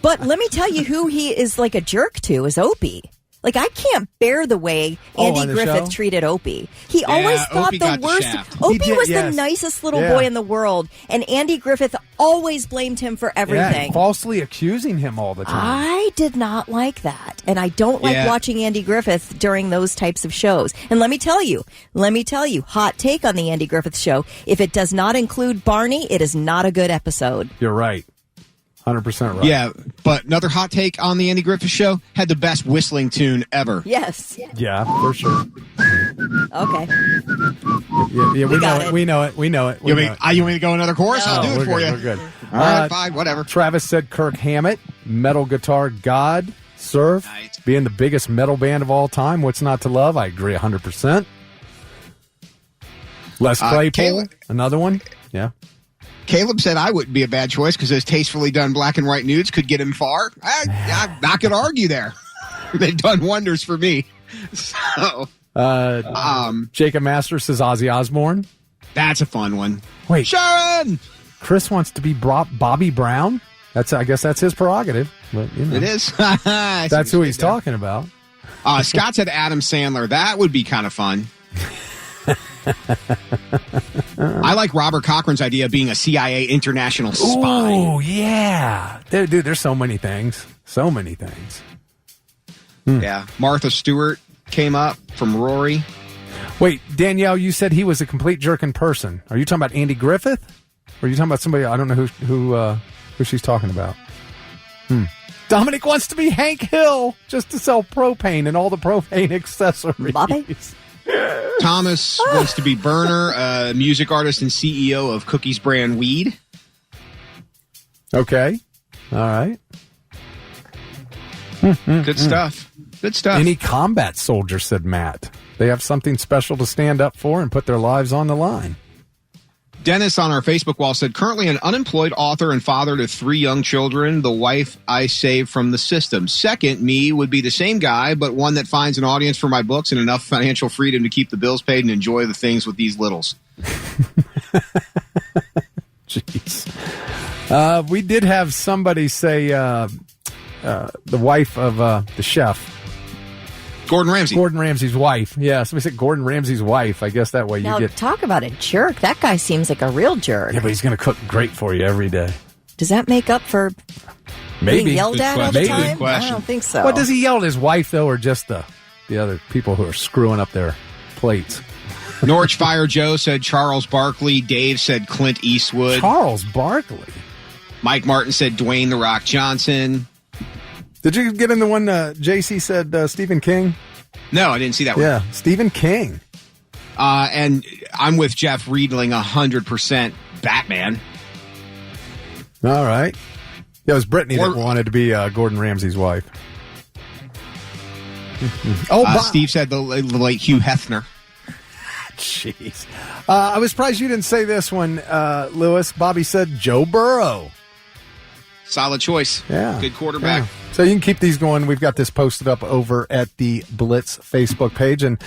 But let me tell you who he is like a jerk to is Opie. Like, I can't bear the way Andy Griffith show? treated Opie. He always thought Opie the got the worst. shaft. Opie was the nicest little boy in the world, and Andy Griffith always blamed him for everything. Yeah, falsely accusing him all the time. I did not like that, and I don't like watching Andy Griffith during those types of shows. And let me tell you, hot take on the Andy Griffith Show, if it does not include Barney, it is not a good episode. You're right. 100% right. Yeah, but another hot take on the Andy Griffith Show, had the best whistling tune ever. Yes. Yeah, for sure. Okay. Yeah, we know it. You want me to go another chorus? No. I'll do it for you. We're good. All right, fine, whatever. Travis said Kirk Hammett, metal guitar god, Surf, being the biggest metal band of all time. What's not to love? I agree 100%. Les Claypool, another one. Yeah. Caleb said I wouldn't be a bad choice because those tastefully done black and white nudes could get him far. I'm not going to argue there. They've done wonders for me. So, Jacob Masters says Ozzy Osbourne. That's a fun one. Wait, Sharon! Chris wants to be Bobby Brown. I guess that's his prerogative. But, It is. That's who he's talking about. Scott said Adam Sandler. That would be kind of fun. I like Robert Cochran's idea of being a CIA international spy. Oh, yeah. Dude, there's so many things. So many things. Yeah. Martha Stewart came up from Rory. Wait, Danielle, you said he was a complete jerk in person. Are you talking about Andy Griffith? Or are you talking about somebody, I don't know who she's talking about. Dominic wants to be Hank Hill just to sell propane and all the propane accessories. Bobby? Thomas wants to be Burner, a music artist and CEO of Cookies brand weed. Okay. All right. Good stuff. Good stuff. Any combat soldier, said Matt. They have something special to stand up for and put their lives on the line. Dennis on our Facebook wall said, currently an unemployed author and father to 3 young children, the wife I saved from the system. Second, me would be the same guy, but one that finds an audience for my books and enough financial freedom to keep the bills paid and enjoy the things with these littles. Jeez. We did have somebody say the wife of the chef. Gordon Ramsay. Gordon Ramsay's wife. Yeah, somebody said Gordon Ramsay's wife. I guess that way now, you get... talk about a jerk. That guy seems like a real jerk. Yeah, but he's going to cook great for you every day. Does that make up for being yelled at all the time? I don't think so. Well, does he yell at his wife, though, or just the other people who are screwing up their plates? Norwich Fire Joe said Charles Barkley. Dave said Clint Eastwood. Charles Barkley. Mike Martin said Dwayne The Rock Johnson. Did you get in the one JC said Stephen King? No, I didn't see that one. Yeah, Stephen King. And I'm with Jeff Riedling 100% Batman. All right. Yeah, it was Brittany that wanted to be Gordon Ramsay's wife. Steve said the late Hugh Hefner. Jeez. I was surprised you didn't say this one, Lewis. Bobby said Joe Burrow. Solid choice. Yeah. Good quarterback. Yeah. So you can keep these going. We've got this posted up over at the Blitz Facebook page. And